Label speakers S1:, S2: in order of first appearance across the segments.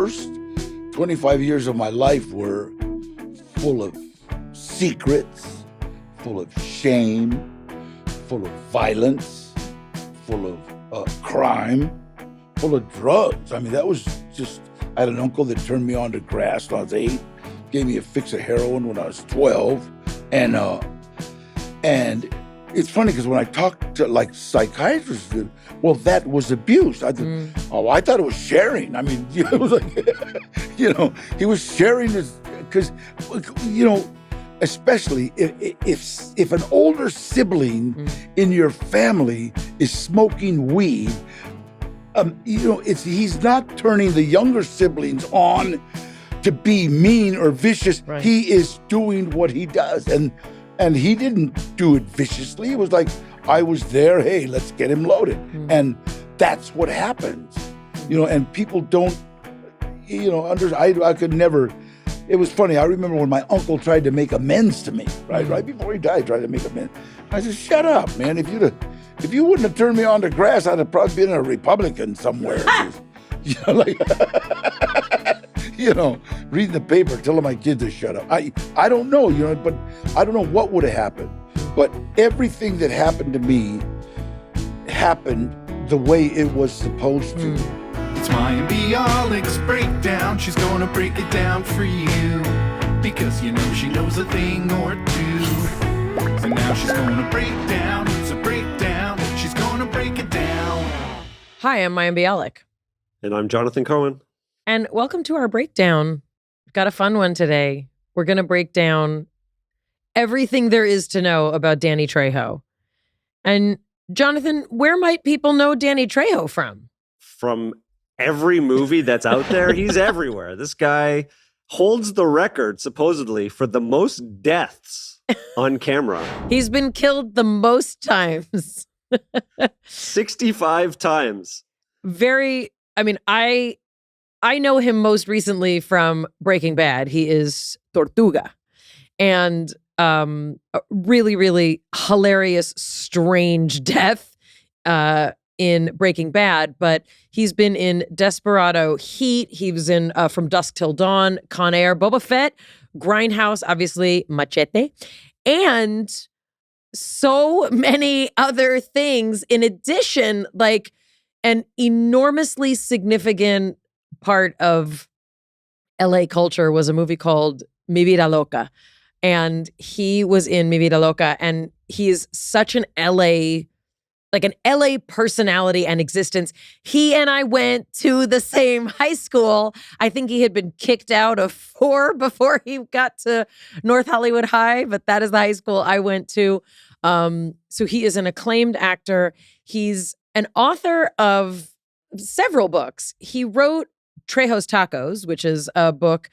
S1: first 25 years of my life were full of secrets, full of shame, full of violence, full of crime, full of drugs. I mean, that was just, I had an uncle that turned me on to grass when I was 8, gave me a fix of heroin when I was 12. And it's funny because when I talked to like psychiatrists, well, that was abuse. I thought it was sharing. I mean, it was like, he was sharing his, because, especially if an older sibling in your family is smoking weed, he's not turning the younger siblings on to be mean or vicious. Right. He is doing what he does. And he didn't do it viciously. It was like, I was there, hey, let's get him loaded. And that's what happens. And people don't, I could never, it was funny. I remember when my uncle tried to make amends to me, right before he died, tried to make amends. I said, shut up, man. If you wouldn't have turned me on to grass, I'd have probably been a Republican somewhere. Reading the paper, telling my kids to shut up. I don't know, but I don't know what would have happened. But everything that happened to me happened the way it was supposed to.
S2: It's Mayim Bialik's breakdown. She's gonna break it down for you, because she knows a thing or two. And now she's gonna break down. It's a breakdown. She's gonna break it down.
S3: Hi, I'm Mayim Bialik.
S4: And I'm Jonathan Cohen.
S3: And welcome to our breakdown. We've got a fun one today. We're going to break down everything there is to know about Danny Trejo. And Jonathan, where might people know Danny Trejo from?
S4: From every movie that's out there. He's everywhere. This guy holds the record, supposedly, for the most deaths on camera.
S3: He's been killed the most times.
S4: 65 times.
S3: I know him most recently from Breaking Bad. He is Tortuga. And a really, really hilarious, strange death in Breaking Bad. But he's been in Desperado, Heat. He was in From Dusk Till Dawn, Con Air, Boba Fett, Grindhouse, obviously, Machete. And so many other things. In addition, like an enormously significant part of LA culture was a movie called Mi Vida Loca. And he was in Mi Vida Loca, and he's such an LA personality and existence. He and I went to the same high school. I think he had been kicked out of 4 before he got to North Hollywood High, but that is the high school I went to. So he is an acclaimed actor. He's an author of several books. He wrote Trejo's Tacos, which is a book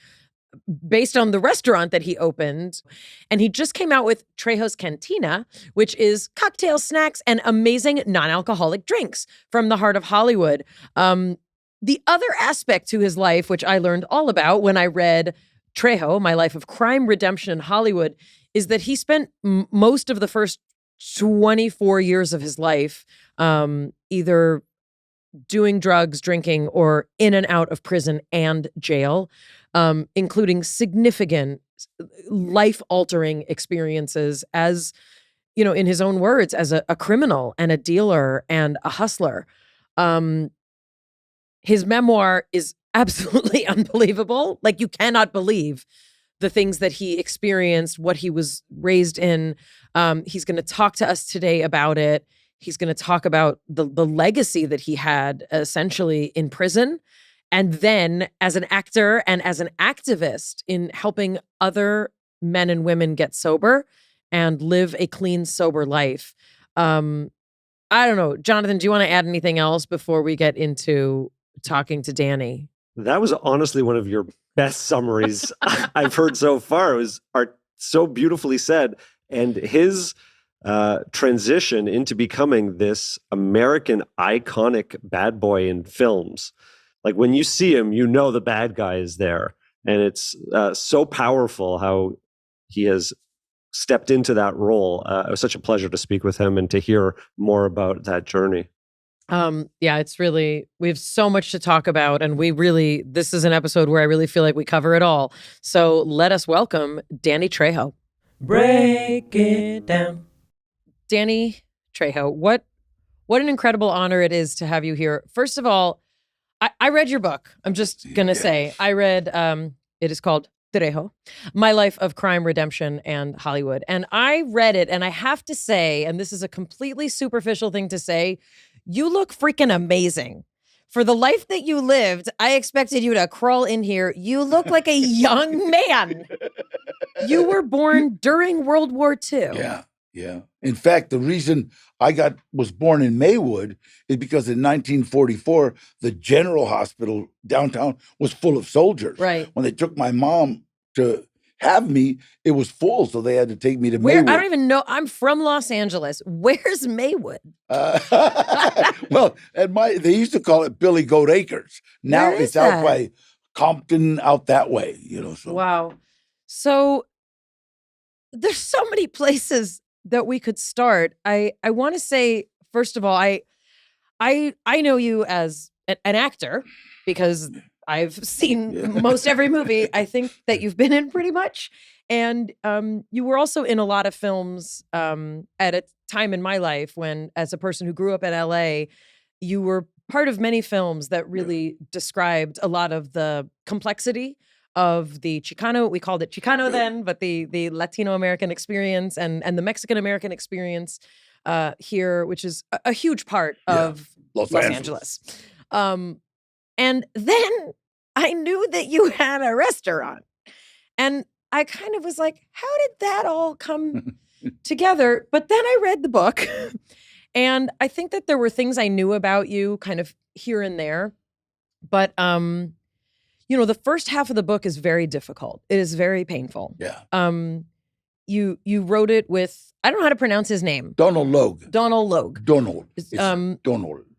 S3: based on the restaurant that he opened. And he just came out with Trejo's Cantina, which is cocktail snacks and amazing non-alcoholic drinks from the heart of Hollywood. The other aspect to his life, which I learned all about when I read Trejo, My Life of Crime, Redemption in Hollywood, is that he spent most of the first 24 years of his life either doing drugs, drinking, or in and out of prison and jail, including significant life-altering experiences as, in his own words, as a criminal and a dealer and a hustler. His memoir is absolutely unbelievable. Like, you cannot believe the things that he experienced, what he was raised in. He's going to talk to us today about it. He's going to talk about the legacy that he had essentially in prison, and then as an actor and as an activist in helping other men and women get sober and live a clean, sober life. I don't know. Jonathan, do you want to add anything else before we get into talking to Danny?
S4: That was honestly one of your best summaries I've heard so far. It was so beautifully said. And his transition into becoming this American iconic bad boy in films. Like, when you see him, the bad guy is there. And it's so powerful how he has stepped into that role. It was such a pleasure to speak with him and to hear more about that journey.
S3: Yeah, it's really, we have so much to talk about, and this is an episode where I really feel like we cover it all. So let us welcome Danny Trejo. Break it down. Danny Trejo, what an incredible honor it is to have you here. First of all, I read your book. I'm just going to say, I read, it is called Trejo, My Life of Crime, Redemption, and Hollywood. And I read it, and I have to say, and this is a completely superficial thing to say, you look freaking amazing. For the life that you lived, I expected you to crawl in here. You look like a young man. You were born during World War II.
S1: Yeah. In fact, the reason I was born in Maywood is because in 1944, the General Hospital downtown was full of soldiers.
S3: Right.
S1: When they took my mom to have me, it was full, so they had to take me to Maywood.
S3: I don't even know. I'm from Los Angeles. Where's Maywood?
S1: Well, they used to call it Billy Goat Acres. Now it's out by Compton, out that way. So.
S3: Wow. So there's so many places that we could start. I want to say, first of all, I know you as an actor because I've seen most every movie I think that you've been in pretty much. And you were also in a lot of films at a time in my life when, as a person who grew up in LA, you were part of many films that really described a lot of the complexity of the Chicano, we called it Chicano then, but the Latino American experience and the Mexican American experience here, which is a huge part of Los Angeles. And then I knew that you had a restaurant. And I kind of was like, how did that all come together? But then I read the book and I think that there were things I knew about you kind of here and there. But the first half of the book is very difficult. It is very painful.
S1: Yeah.
S3: You wrote it with, I don't know how to pronounce his name.
S1: Donald Logue.
S3: Donald.
S1: Donald.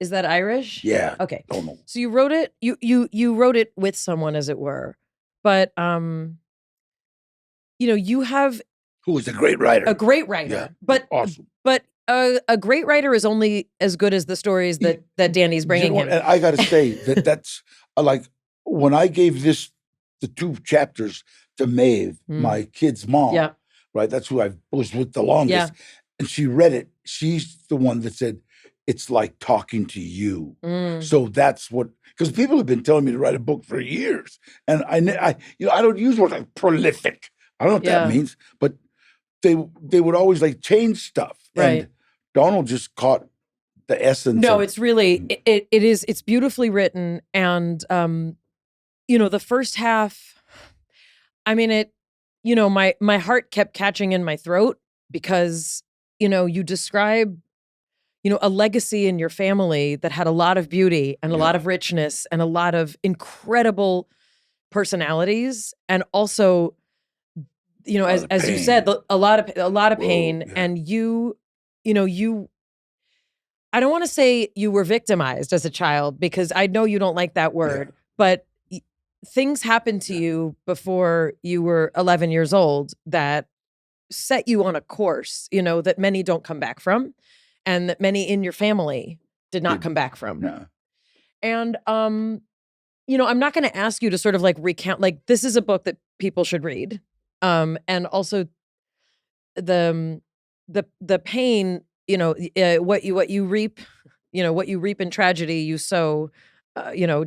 S3: Is that Irish?
S1: Yeah.
S3: Okay.
S1: Donald.
S3: So you wrote it. You wrote it with someone, as it were, but you have
S1: who is a great writer.
S3: A great writer.
S1: Yeah.
S3: But
S1: awesome.
S3: But a great writer is only as good as the stories that Danny's bringing him.
S1: And I got to say that's like when I gave the 2 chapters to Maeve, my kid's mom.
S3: Yeah.
S1: Right. That's who I was with the longest.
S3: Yeah.
S1: And she read it. She's the one that said, it's like talking to you. So that's what, because people have been telling me to write a book for years. And I don't use words like prolific. I don't know what that means, but they would always like change stuff.
S3: Right.
S1: And Donald just caught the essence.
S3: No, it's really, it's beautifully written. And, the first half, I mean, my heart kept catching in my throat because, you describe, a legacy in your family that had a lot of beauty and a lot of richness and a lot of incredible personalities. And also, as you said, a lot of pain.
S1: Yeah.
S3: And I don't want to say you were victimized as a child because I know you don't like that word, but things happened to you before you were 11 years old that set you on a course, that many don't come back from and that many in your family did not come back from.
S1: No.
S3: And, I'm not going to ask you to sort of like recount, like this is a book that people should read. And also the pain, what you reap, what you reap in tragedy, you sow,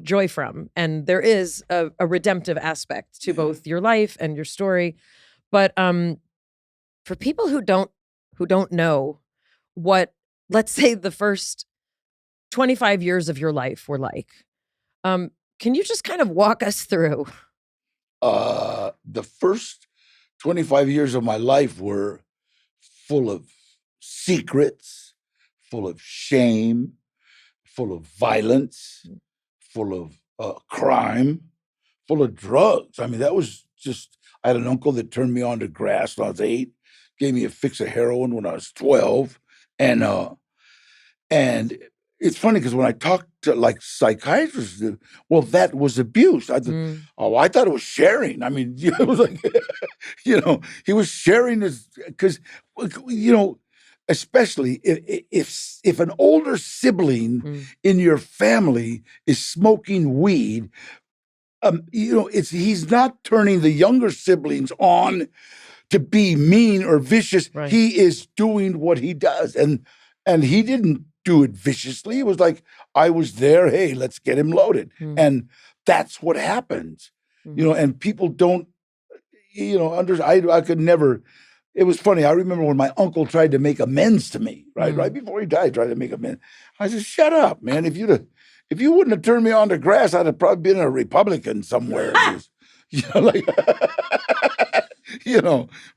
S3: joy from. And there is a redemptive aspect to both your life and your story. But for people who don't know what, let's say, the first 25 years of your life were like, can you just kind of walk us through?
S1: The first 25 years of my life were full of secrets, full of shame, full of violence, full of crime, full of drugs. I mean, that was just, I had an uncle that turned me on to grass when I was 8, gave me a fix of heroin when I was 12. And it's funny because when I talked to like psychiatrists, well, that was abuse. I thought it was sharing. I mean, it was like, he was sharing his, because, especially if an older sibling in your family is smoking weed, he's not turning the younger siblings on to be mean or vicious.
S3: Right.
S1: He is doing what he does, and he didn't do it viciously. It was like, I was there. Hey, let's get him loaded, and that's what happens. And people don't, I could never. It was funny. I remember when my uncle tried to make amends to me, right before he died, tried to make amends. I said, "Shut up, man! If you wouldn't have turned me on to grass, I'd have probably been a Republican somewhere."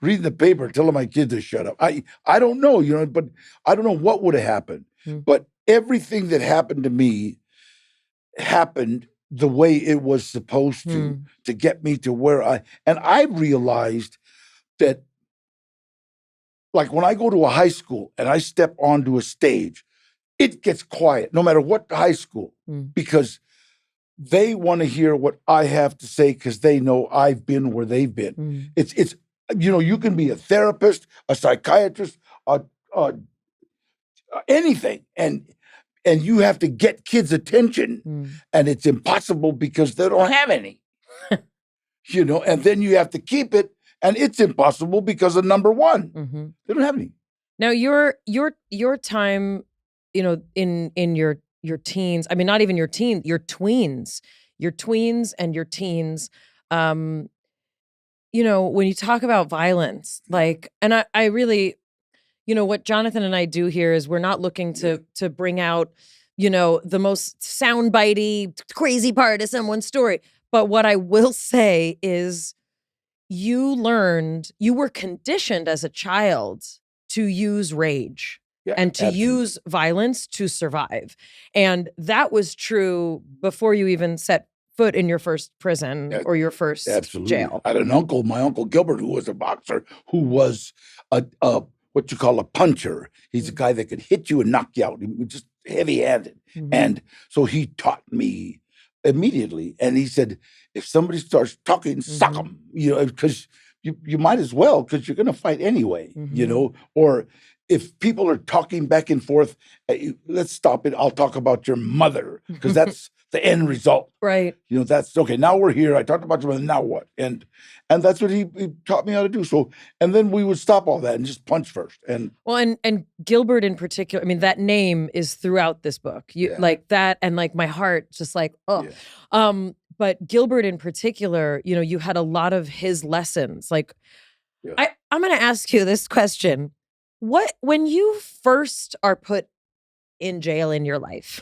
S1: Reading the paper, telling my kids to shut up. I don't know, but I don't know what would have happened. But everything that happened to me happened the way it was supposed to get me to where I realized that, like, when I go to a high school and I step onto a stage, it gets quiet, no matter what high school, because they want to hear what I have to say because they know I've been where they've been. It's you can be a therapist, a psychiatrist, anything, and you have to get kids' attention, and it's impossible because they don't have any. And then you have to keep it, and it's impossible because of number one. They don't have any.
S3: Now your time, in your teens, I mean, not even your teens, your tweens and your teens, when you talk about violence, like, and I really, what Jonathan and I do here is we're not looking to bring out, the most soundbitey, crazy part of someone's story. But what I will say is you were conditioned as a child to use rage.
S1: Yeah,
S3: and to
S1: absolutely.
S3: use violence to survive. And that was true before you even set foot in your first prison or your first jail.
S1: I had an uncle, my Uncle Gilbert, who was a boxer, who was a what you call a puncher. He's a guy that could hit you and knock you out. He was just heavy-handed. And so he taught me immediately. And he said, if somebody starts talking, suck them, because you might as well, because you're going to fight anyway, or if people are talking back and forth, let's stop it. I'll talk about your mother, because that's the end result.
S3: Right.
S1: That's okay. Now we're here. I talked about your mother. Now what? And that's what he taught me how to do. So, and then we would stop all that and just punch first. And
S3: and Gilbert in particular, I mean, that name is throughout this book. Like that, and like my heart just like, oh. Yeah. But Gilbert in particular, you had a lot of his lessons. Like, I'm going to ask you this question. When you first are put in jail in your life,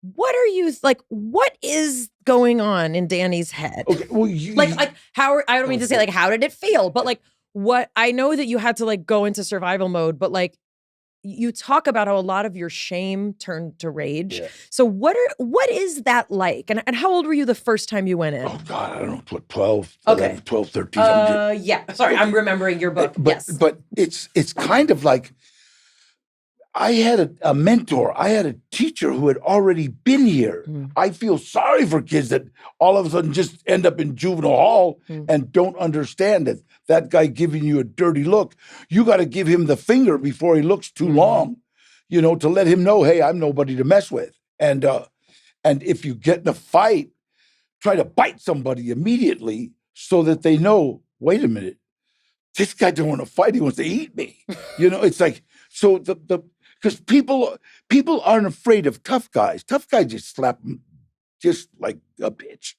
S3: what are you like? What is going on in Danny's head?
S1: Okay, well,
S3: like how? I don't mean to say like how did it feel, but like what? I know that you had to like go into survival mode, but like you talk about how a lot of your shame turned to rage. Yeah. So what is that like? And how old were you the first time you went in?
S1: Oh God, I don't know, 12,
S3: okay.
S1: 11, 12, 13.
S3: Yeah. Sorry, I'm remembering your book. Yes.
S1: But it's kind of like I had a mentor. I had a teacher who had already been here. I feel sorry for kids that all of a sudden just end up in juvenile hall and don't understand it. That guy giving you a dirty look, you got to give him the finger before he looks too long, to let him know, hey, I'm nobody to mess with. And if you get in a fight, try to bite somebody immediately so that they know, wait a minute, this guy don't want to fight. He wants to eat me. It's like, so because people aren't afraid of tough guys. Tough guys just slap them just like a bitch,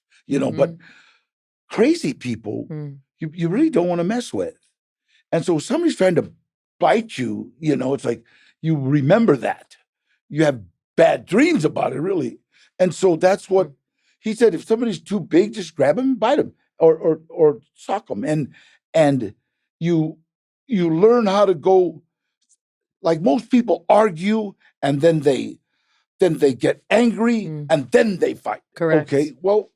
S1: but crazy people, you really don't want to mess with. And so somebody's trying to bite you, it's like you remember that. You have bad dreams about it, really. And so that's what he said. If somebody's too big, just grab him and bite him or sock him. And you learn how to go. Like most people argue and then they get angry and then they fight.
S3: Correct.
S1: Okay. Well,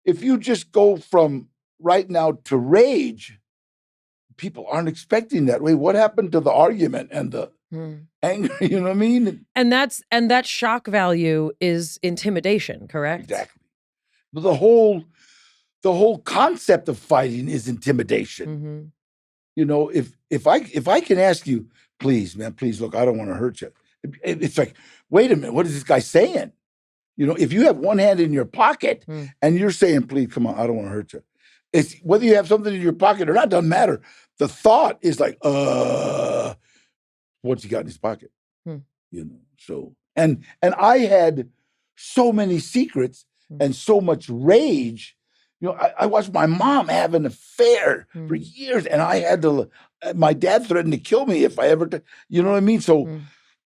S1: if you just go from right now to rage, people aren't expecting that. Wait, what happened to the argument and the anger? You know what I mean?
S3: And that shock value is intimidation, correct?
S1: Exactly. The whole concept of fighting is intimidation. You know, if I can ask you, please, man, please look, I don't want to hurt you. It's like, wait a minute, what is this guy saying? You know, if you have one hand in your pocket and you're saying, please, come on, I don't want to hurt you. It's whether you have something in your pocket or not, doesn't matter. The thought is like, what's he got in his pocket? You know, so and I had so many secrets and so much rage. You know, I watched my mom have an affair for years, and I had to. My dad threatened to kill me if I ever. You know what I mean? So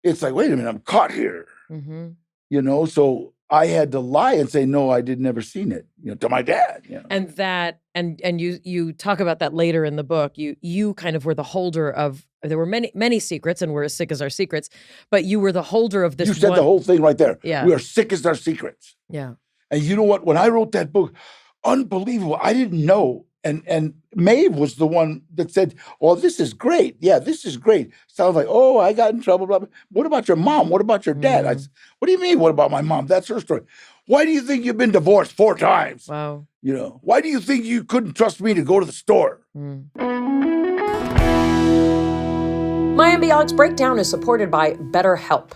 S1: it's like, wait a minute, I'm caught here. You know, so I had to lie and say no, I never seen it. You know, to my dad. You know?
S3: And that, and you talk about that later in the book. You kind of were the holder of. There were many secrets, and we're as sick as our secrets. But you were the holder of this.
S1: You said the whole thing right there.
S3: Yeah,
S1: we are sick as our secrets.
S3: Yeah. And
S1: you know what? When I wrote that book, unbelievable. I didn't know. And Maeve was the one that said, "Oh, this is great. Yeah, this is great." Sounds like, "Oh, I got in trouble." Blah, blah. What about your mom? What about your dad? I said, "What do you mean? What about my mom? That's her story." Why do you think you've been divorced 4 times?
S3: Wow.
S1: You know, why do you think you couldn't trust me to go to the store?
S3: Mayim and Bialik's Breakdown is supported by BetterHelp.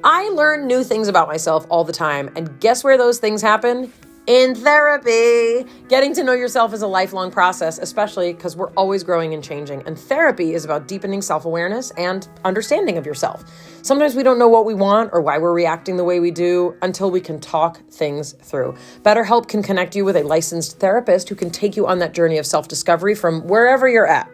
S3: I learn new things about myself all the time, and guess where those things happen? In therapy. Getting to know yourself is a lifelong process, especially because we're always growing and changing, and therapy is about deepening self-awareness and understanding of yourself. Sometimes we don't know what we want or why we're reacting the way we do until we can talk things through. BetterHelp can connect you with a licensed therapist who can take you on that journey of self-discovery from wherever you're at.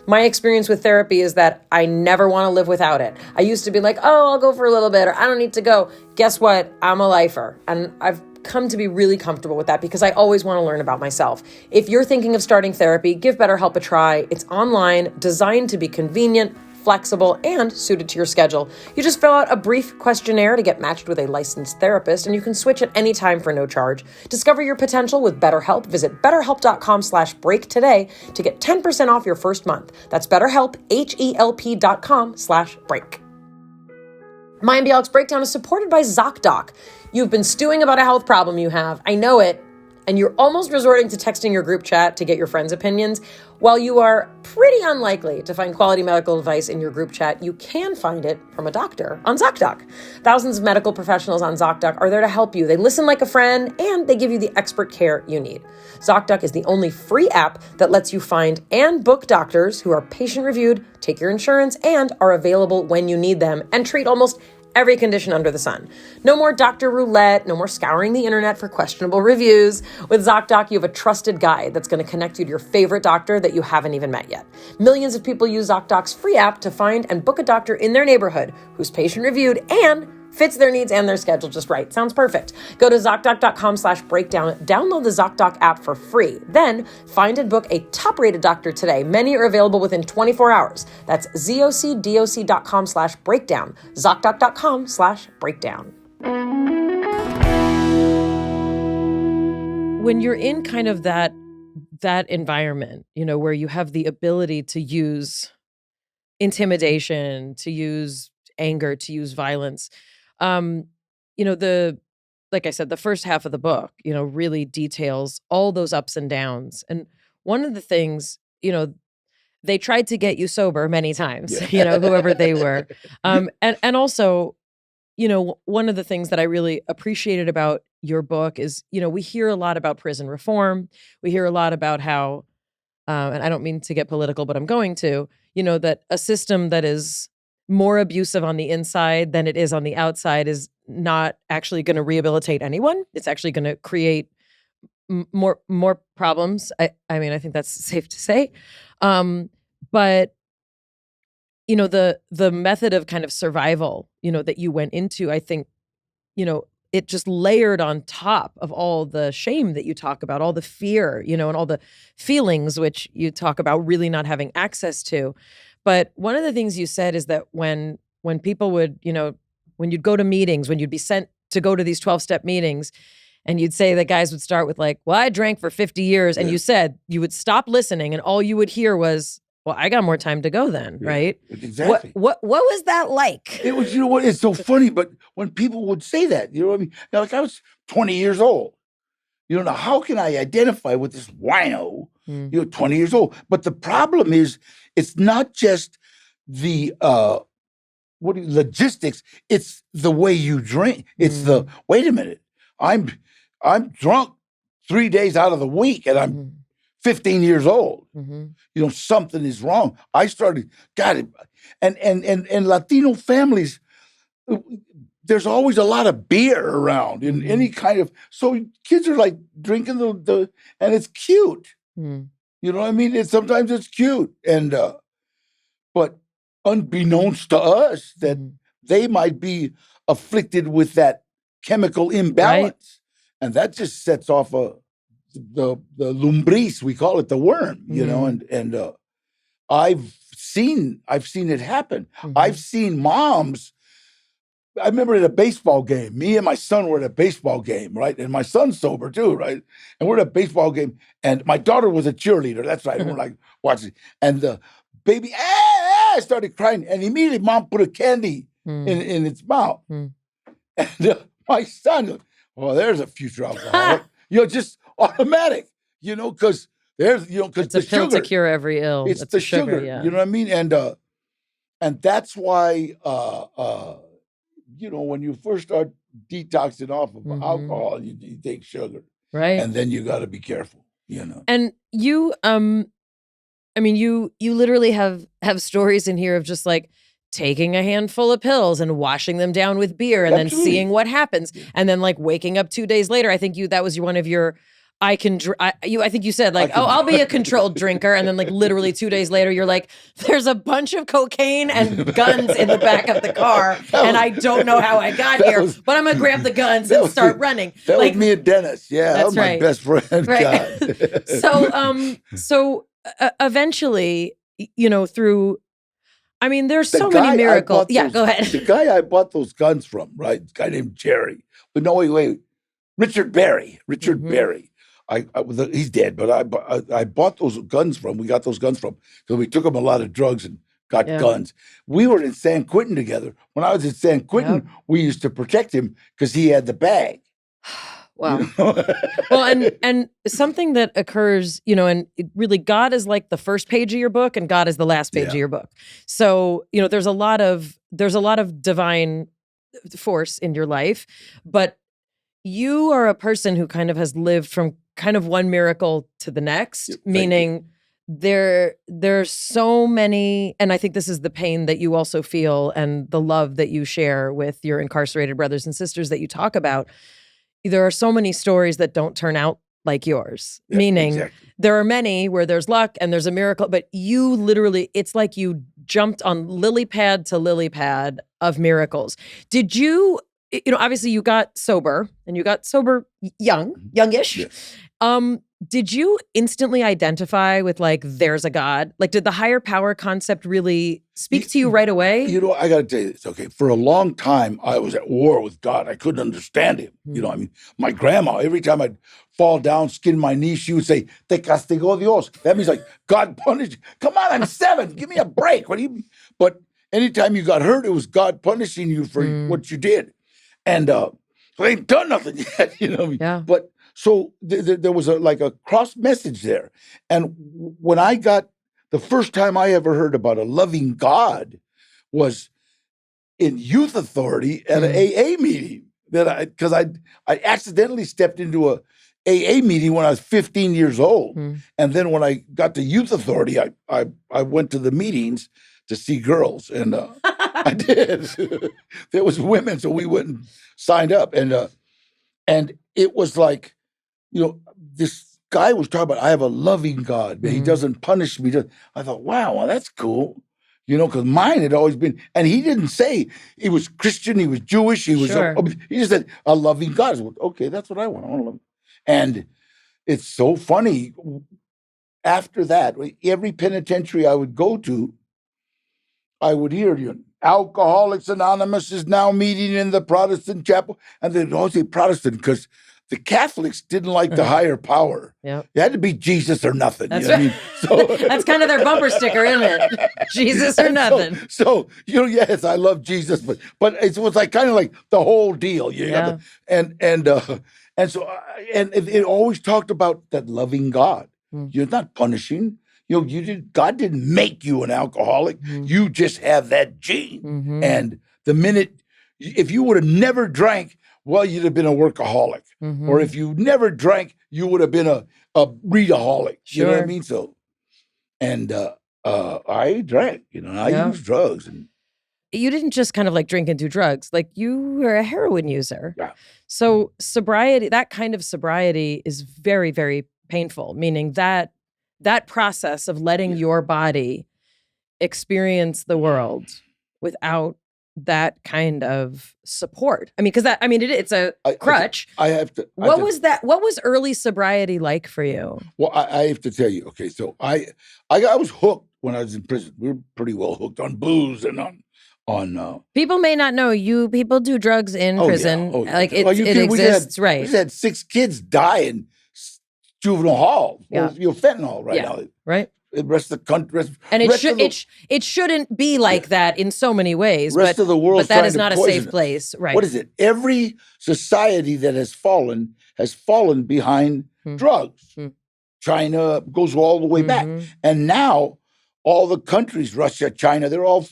S3: My experience with therapy is that I never want to live without it. I used to be like, oh, I'll go for a little bit, or I don't need to go. Guess what? I'm a lifer. And I've come to be really comfortable with that because I always want to learn about myself. If you're thinking of starting therapy, give BetterHelp a try. It's online, designed to be convenient, flexible, and suited to your schedule. You just fill out a brief questionnaire to get matched with a licensed therapist, and you can switch at any time for no charge. Discover your potential with BetterHelp. Visit BetterHelp.com/break today to get 10% off your first month. That's BetterHelp, HELP.com/break. Mayim and Bialik's Breakdown is supported by ZocDoc. You've been stewing about a health problem you have. I know it. And you're almost resorting to texting your group chat to get your friends' opinions. While you are pretty unlikely to find quality medical advice in your group chat, you can find it from a doctor on ZocDoc. Thousands of medical professionals on ZocDoc are there to help you. They listen like a friend, and they give you the expert care you need. ZocDoc is the only free app that lets you find and book doctors who are patient-reviewed, take your insurance, and are available when you need them, and treat almost every condition under the sun. No more doctor roulette, no more scouring the internet for questionable reviews. With ZocDoc, you have a trusted guide that's going to connect you to your favorite doctor that you haven't even met yet. Millions of people use ZocDoc's free app to find and book a doctor in their neighborhood who's patient-reviewed and fits their needs and their schedule just right. Sounds perfect. Go to ZocDoc.com/breakdown, download the ZocDoc app for free. Then find and book a top-rated doctor today. Many are available within 24 hours. That's ZocDoc.com/breakdown. ZocDoc.com/breakdown. When you're in kind of that environment, you know, where you have the ability to use intimidation, to use anger, to use violence, you know, like I said, the first half of the book, you know, really details all those ups and downs. And one of the things, you know, they tried to get you sober many times, you know, whoever they were. And also, you know, one of the things that I really appreciated about your book is, you know, we hear a lot about prison reform. We hear a lot about how, and I don't mean to get political, but I'm going to, you know, that a system that is more abusive on the inside than it is on the outside is not actually going to rehabilitate anyone. It's actually going to create more problems. I mean, I think that's safe to say. But you know, the method of kind of survival, you know, that you went into, I think, you know, it just layered on top of all the shame that you talk about, all the fear, you know, and all the feelings which you talk about really not having access to. But one of the things you said is that when people would, you know, when you'd go to meetings, when you'd be sent to go to these 12-step meetings, and you'd say that guys would start with like, well, I drank for 50 years. And you said you would stop listening and all you would hear was, well, I got more time to go then, right?
S1: Exactly.
S3: What was that like?
S1: It was, you know what, it's so funny, but when people would say that, you know what I mean? Now, like I was 20 years old. Now how can I identify with this wino, 20 years old? But the problem is, it's not just the logistics, it's the way you drink. It's wait a minute, I'm drunk 3 days out of the week and I'm 15 years old. Something is wrong. I started, and Latino families, there's always a lot of beer around in any kind of, so kids are like drinking the and it's cute. You know what I mean? Sometimes it's cute. And, but unbeknownst to us, that they might be afflicted with that chemical imbalance. Right. And that just sets off the lumbriz, we call it, the worm, and I've seen it happen. I've seen moms. I remember at a baseball game, me and my son were at a baseball game, right? And my son's sober too, right? And we're at a baseball game, and my daughter was a cheerleader. That's right. And we're like watching, and the baby started crying, and immediately mom put a candy in its mouth. And my son, there's a future alcoholic. Just automatic, because there's, because
S3: it's a pill to cure every ill.
S1: It's the sugar,
S3: yeah.
S1: You know what I mean? And that's why, when you first start detoxing off of alcohol, you take sugar,
S3: right?
S1: And then you got to be careful,
S3: And you, you literally have stories in here of just like taking a handful of pills and washing them down with beer and then seeing what happens, and then like waking up 2 days later. I think that was one of your. I think you said like, I'll be a controlled drinker. And then like literally 2 days later, you're like, there's a bunch of cocaine and guns in the back of the car. And I don't know how I got here, but I'm going to grab the guns and start running.
S1: That was me and Dennis. Yeah, that was my best friend.
S3: Right. So eventually, through, there's so many miracles. Yeah, go ahead.
S1: The guy I bought those guns from, right? This guy named Jerry. But no, wait. Richard Berry. He's dead, but I bought those guns from. We got those guns from because we took him a lot of drugs and got guns. We were in San Quentin together. When I was in San Quentin, we used to protect him because he had the bag.
S3: Wow. Well, and something that occurs, and really God is like the first page of your book and God is the last page of your book. So, there's a lot of divine force in your life, but you are a person who kind of has lived from kind of one miracle to the next, meaning there's so many, and I think this is the pain that you also feel and the love that you share with your incarcerated brothers and sisters that you talk about. There are so many stories that don't turn out like yours, meaning there are many where there's luck and there's a miracle, but you literally, it's like you jumped on lily pad to lily pad of miracles. Did you, obviously you got sober and you got sober youngish. Yes. Did you instantly identify with like, there's a God? Like, did the higher power concept really speak to you right away?
S1: I got to tell you this, okay? For a long time, I was at war with God. I couldn't understand him. My grandma, every time I'd fall down, skin my knee, she would say, "Te castigó Dios." That means like, God punished you. Come on, I'm 7. Give me a break. But anytime you got hurt, it was God punishing you for what you did. And I ain't done nothing yet,
S3: Yeah.
S1: But so there was a cross message there. And when I got, the first time I ever heard about a loving God was in youth authority at an AA meeting. Because I accidentally stepped into a AA meeting when I was 15 years old. And then when I got to youth authority, I went to the meetings to see girls. And I did. There was women, so we went and signed up. And it was like, this guy was talking about, I have a loving God, but he doesn't punish me. I thought, wow, well, that's cool. Because mine had always been, and he didn't say he was Christian, he was Jewish, he was, he just said a loving God. I said, okay, that's what I want to love him. And it's so funny. After that, every penitentiary I would go to, I would hear, Alcoholics Anonymous is now meeting in the Protestant chapel. And they'd always say Protestant because the Catholics didn't like the higher power.
S3: Yep.
S1: It had to be Jesus or nothing.
S3: That's
S1: you know
S3: right.
S1: what I mean? So,
S3: That's kind of their bumper sticker, isn't it? Jesus or nothing.
S1: So yes, I love Jesus, but it was like kind of like the whole deal. And it always talked about that loving God. You're not punishing. God didn't make you an alcoholic. You just have that gene. And the minute, if you would have never drank, well, you'd have been a workaholic. Or if you never drank, you would have been a readaholic. You know what I mean? So, and I drank, I used drugs. And
S3: you didn't just kind of like drink and do drugs. Like you were a heroin user.
S1: Yeah.
S3: So sobriety, that kind of sobriety is very, very painful, meaning that process of letting your body experience the world without that kind of support. I mean, because it's a crutch.
S1: I have to.
S3: What was early sobriety like for you?
S1: Well, I have to tell you. Okay, so I was hooked when I was in prison. We were pretty well hooked on booze and on. People
S3: may not know people do drugs in prison.
S1: Yeah.
S3: Like it exists, right?
S1: We just had 6 kids die in juvenile hall.
S3: Yeah.
S1: Fentanyl right now.
S3: Right.
S1: The rest of the country,
S3: and it shouldn't be like that in so many ways.
S1: Rest of the world,
S3: but that is not a safe place, right?
S1: What is it? Every society that has fallen behind drugs. China goes all the way back, and now all the countries, Russia, China, they're all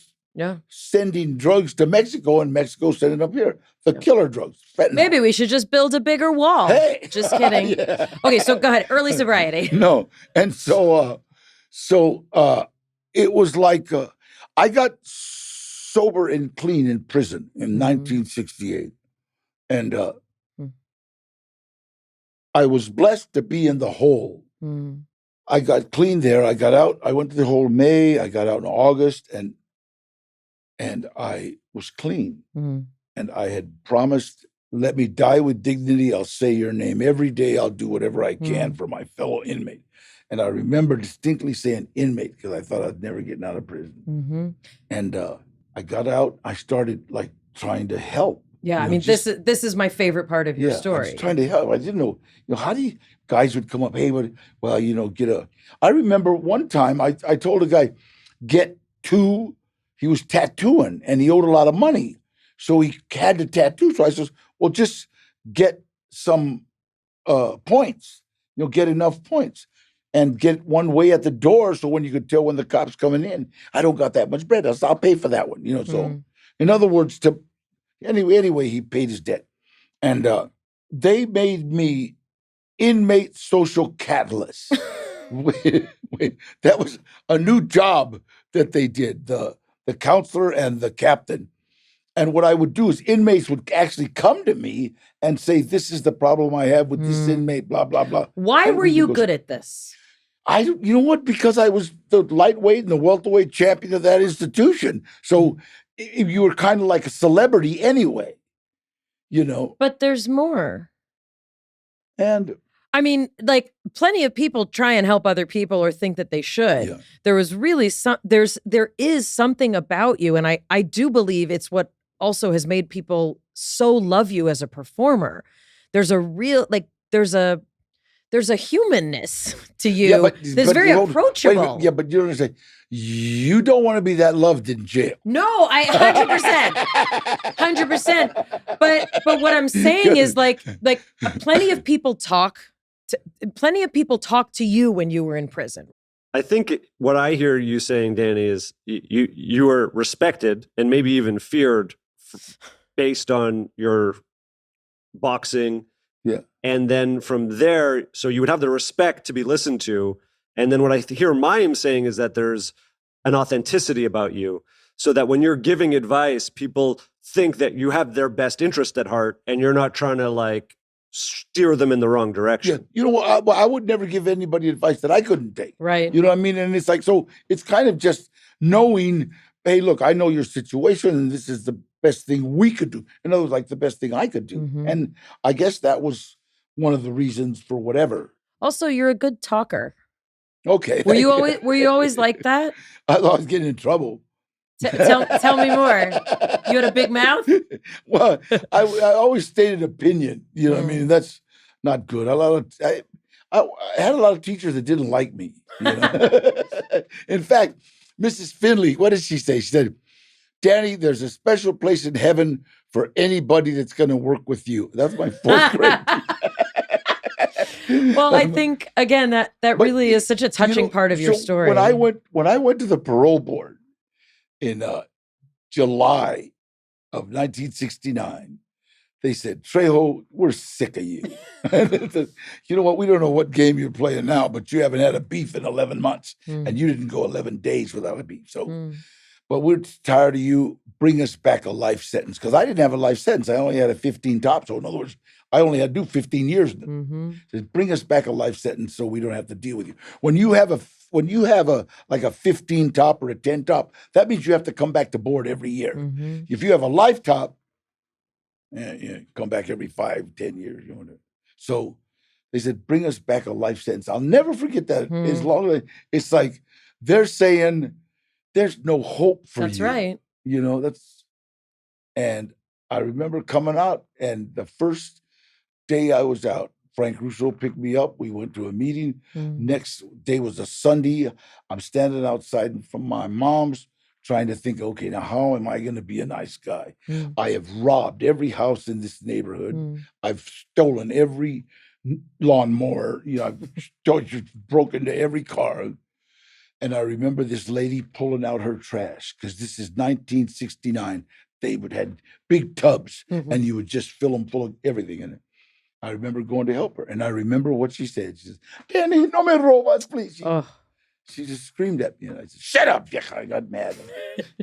S1: sending drugs to Mexico, and Mexico sending them up here. The killer drugs. Fentanyl.
S3: Maybe we should just build a bigger wall.
S1: Hey,
S3: just kidding. Okay, so go ahead. Early sobriety.
S1: No, and so it was like I got sober and clean in prison in 1968, and I was blessed to be in the hole. I got clean there. I got out. I went to the hole in May. I got out in August, and I was clean. And I had promised, let me die with dignity. I'll say your name every day. I'll do whatever I can for my fellow inmate. And I remember distinctly saying inmate because I thought I'd never get out of prison. And I got out. I started like trying to help.
S3: Yeah, I mean, this is my favorite part of your story.
S1: I was trying to help. I didn't know, how do you, guys would come up, hey, I remember one time I told a guy, he was tattooing and he owed a lot of money. So he had to tattoo. So I says, well, just get some points, get enough points and get one way at the door. So when you could tell when the cop's coming in, I don't got that much bread. I'll pay for that one, So in other words, anyway, he paid his debt. And they made me Inmate Social Catalyst. That was a new job that they did, the counselor and the captain. And what I would do is inmates would actually come to me and say, this is the problem I have with this inmate, blah, blah, blah.
S3: Why were you good at this?
S1: You know what? Because I was the lightweight and the welterweight champion of that institution. So you were kind of like a celebrity anyway,
S3: But there's more.
S1: And
S3: I mean, like plenty of people try and help other people or think that they should.
S1: Yeah.
S3: There was really there is something about you. And I do believe it's what also has made people so love you as a performer. There's a real, there's a humanness to you that's very approachable.
S1: Yeah, but you understand, you don't want to be that loved in jail.
S3: No, I 100%. But what I'm saying is like plenty of people talk to you when you were in prison.
S4: I think what I hear you saying, Danny, is you were respected and maybe even feared based on your boxing.
S1: Yeah.
S4: And then from there, so you would have the respect to be listened to. And then what I hear Mayim saying is that there's an authenticity about you, so that when you're giving advice, people think that you have their best interest at heart and you're not trying to steer them in the wrong direction.
S1: Yeah. You know what? I would never give anybody advice that I couldn't take.
S3: Right.
S1: You know what I mean? And it's like, so it's kind of just knowing, hey, look, I know your situation and this is the best thing we could do. In other words, the best thing I could do.
S3: Mm-hmm.
S1: And I guess that was one of the reasons for whatever.
S3: Also, you're a good talker.
S1: Okay.
S3: Were you always like that?
S1: I thought I was getting in trouble.
S3: Tell me more. You had a big mouth?
S1: Well, I always stated opinion. You know what I mean? That's not good. I had a lot of teachers that didn't like me. You know? In fact, Mrs. Finley, what did she say? She said, Danny, there's a special place in heaven for anybody that's going to work with you. That's my fourth grade.
S3: Well, I think again that really is such a touching part of your story.
S1: When I went to the parole board in July of 1969, they said, Trejo, we're sick of you. You know what? We don't know what game you're playing now, but you haven't had a beef in 11 months, and you didn't go 11 days without a beef. So, but we're tired of you. Bring us back a life sentence, because I didn't have a life sentence. I only had a 15 top. So in other words, I only had to do 15 years. Said, bring us back a life sentence so we don't have to deal with you. When you have like a 15 top or a 10 top, that means you have to come back to board every year. If you have a life top, come back every 5-10 years. You know. So they said, bring us back a life sentence. I'll never forget that. As long as it's like they're saying there's no hope for you.
S3: That's right.
S1: You know, and I remember coming out, and the first day I was out, Frank Russo picked me up. We went to a meeting. Next day was a Sunday. I'm standing outside from my mom's trying to think, okay, now how am I going to be a nice guy? I have robbed every house in this neighborhood. I've stolen every lawnmower. You know, I've broken into every car. And I remember this lady pulling out her trash, because this is 1969. They would had big tubs, and you would just fill them full of everything in it. I remember going to help her, and I remember what she said. She says, Danny, no me robas, please. She just screamed at me, and I said, shut up, vieja. I got mad.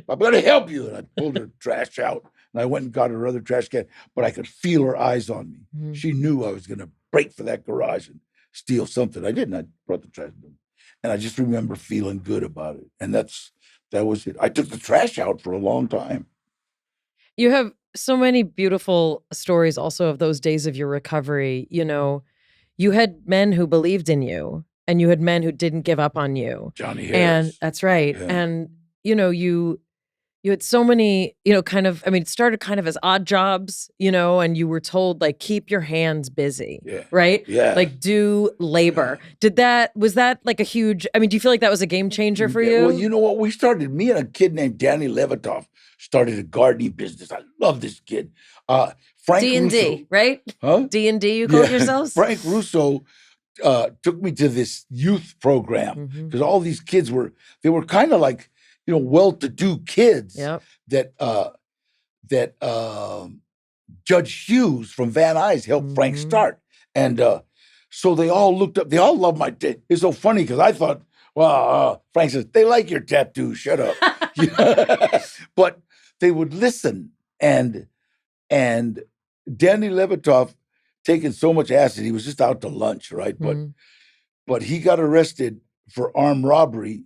S1: I'm going to help you. And I pulled her trash out, and I went and got her other trash can, but I could feel her eyes on me. She knew I was going to break for that garage and steal something. I didn't. I brought the trash to them. And I just remember feeling good about it. And that was it. I took the trash out for a long time.
S3: You have so many beautiful stories also of those days of your recovery. You know, you had men who believed in you, and you had men who didn't give up on you.
S1: Johnny Harris.
S3: And that's right. Yeah. And, you know, you had so many, you know, kind of, I mean, it started kind of as odd jobs, you know, and you were told, like, keep your hands busy, right?
S1: Yeah.
S3: Like, do labor. Was that like a huge, I mean, do you feel like that was a game changer for you?
S1: Well, you know what? Me and a kid named Danny Levitoff started a gardening business. I love this kid. Frank
S3: D&D,
S1: Russo,
S3: right?
S1: Huh?
S3: D&D, you called yourselves?
S1: Frank Russo took me to this youth program, because all these kids were kind of like, you know, well-to-do kids that Judge Hughes from Van Nuys helped Frank start. And so they all looked up. They all loved my dad. It's so funny, because I thought, well, Frank says, they like your tattoo. Shut up. But they would listen. And Danny Levitoff taking so much acid, he was just out to lunch, right? But he got arrested for armed robbery,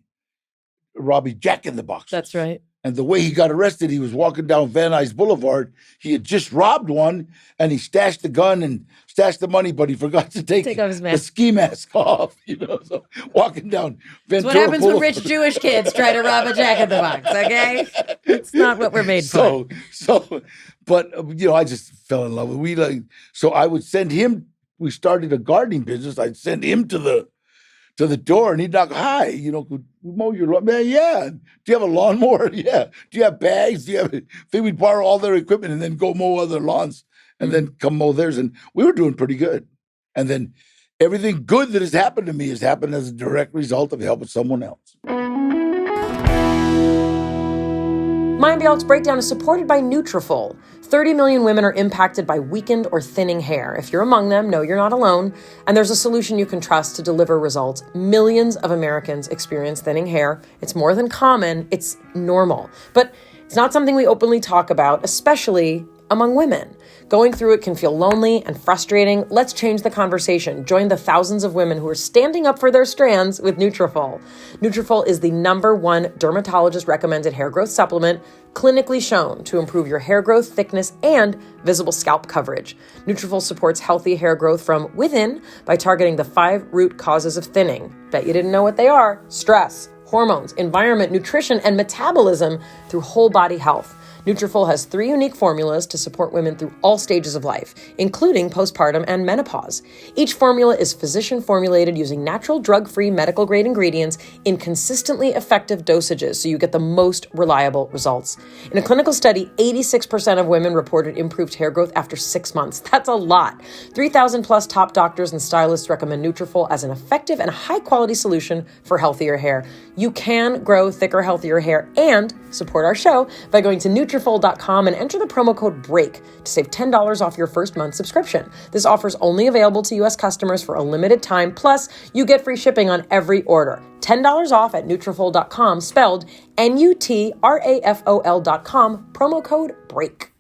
S1: robbing Jack in the Box.
S3: That's right.
S1: And the way he got arrested, he was walking down Van Nuys Boulevard. He had just robbed one, and he stashed the gun and stashed the money, but he forgot to take
S3: off his mask.
S1: the ski mask off. You know, so walking down Ventura
S3: That's what happens
S1: Boulevard.
S3: When rich Jewish kids try to rob a Jack in the Box. Okay, it's not what we're made for.
S1: But you know, I just fell in love with. So I would send him. We started a gardening business. I'd send him to the door, and he'd knock, hi, you know, could we mow your lawn? Man, yeah. Do you have a lawnmower? Yeah. Do you have bags? They would borrow all their equipment and then go mow other lawns and then come mow theirs. And we were doing pretty good. And then everything good that has happened to me has happened as a direct result of helping someone else.
S3: Mayim Bialik's Breakdown is supported by Nutrafol. 30 million women are impacted by weakened or thinning hair. If you're among them, know you're not alone, and there's a solution you can trust to deliver results. Millions of Americans experience thinning hair. It's more than common, it's normal. But it's not something we openly talk about, especially among women. Going through it can feel lonely and frustrating. Let's change the conversation. Join the thousands of women who are standing up for their strands with Nutrafol. Nutrafol is the #1 dermatologist-recommended hair growth supplement, clinically shown to improve your hair growth, thickness, and visible scalp coverage. Nutrafol supports healthy hair growth from within by targeting the 5 root causes of thinning. Bet you didn't know what they are: stress, hormones, environment, nutrition, and metabolism through whole body health. Nutrafol has 3 unique formulas to support women through all stages of life, including postpartum and menopause. Each formula is physician-formulated using natural, drug-free, medical-grade ingredients in consistently effective dosages, so you get the most reliable results. In a clinical study, 86% of women reported improved hair growth after 6 months. That's a lot. 3,000 plus top doctors and stylists recommend Nutrafol as an effective and high-quality solution for healthier hair. You can grow thicker, healthier hair and support our show by going to Nutrafol.com and enter the promo code BREAK to save $10 off your first month subscription. This offer is only available to U.S. customers for a limited time, plus you get free shipping on every order. $10 off at Nutrafol.com, spelled Nutrafol.com, promo code BREAK.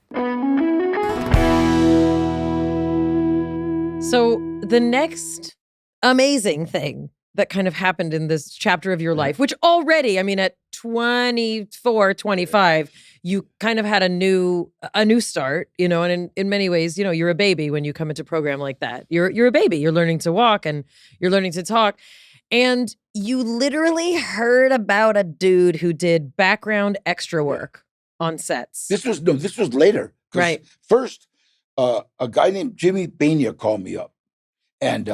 S3: So the next amazing thing that kind of happened in this chapter of your life, which already, I mean, at 24, 25, you kind of had a new start, you know, and in many ways, you know, you're a baby when you come into a program like that. You're a baby. You're learning to walk and you're learning to talk. And you literally heard about a dude who did background extra work on sets.
S1: This was later.
S3: Right.
S1: First, a guy named Jimmy Pena called me up, and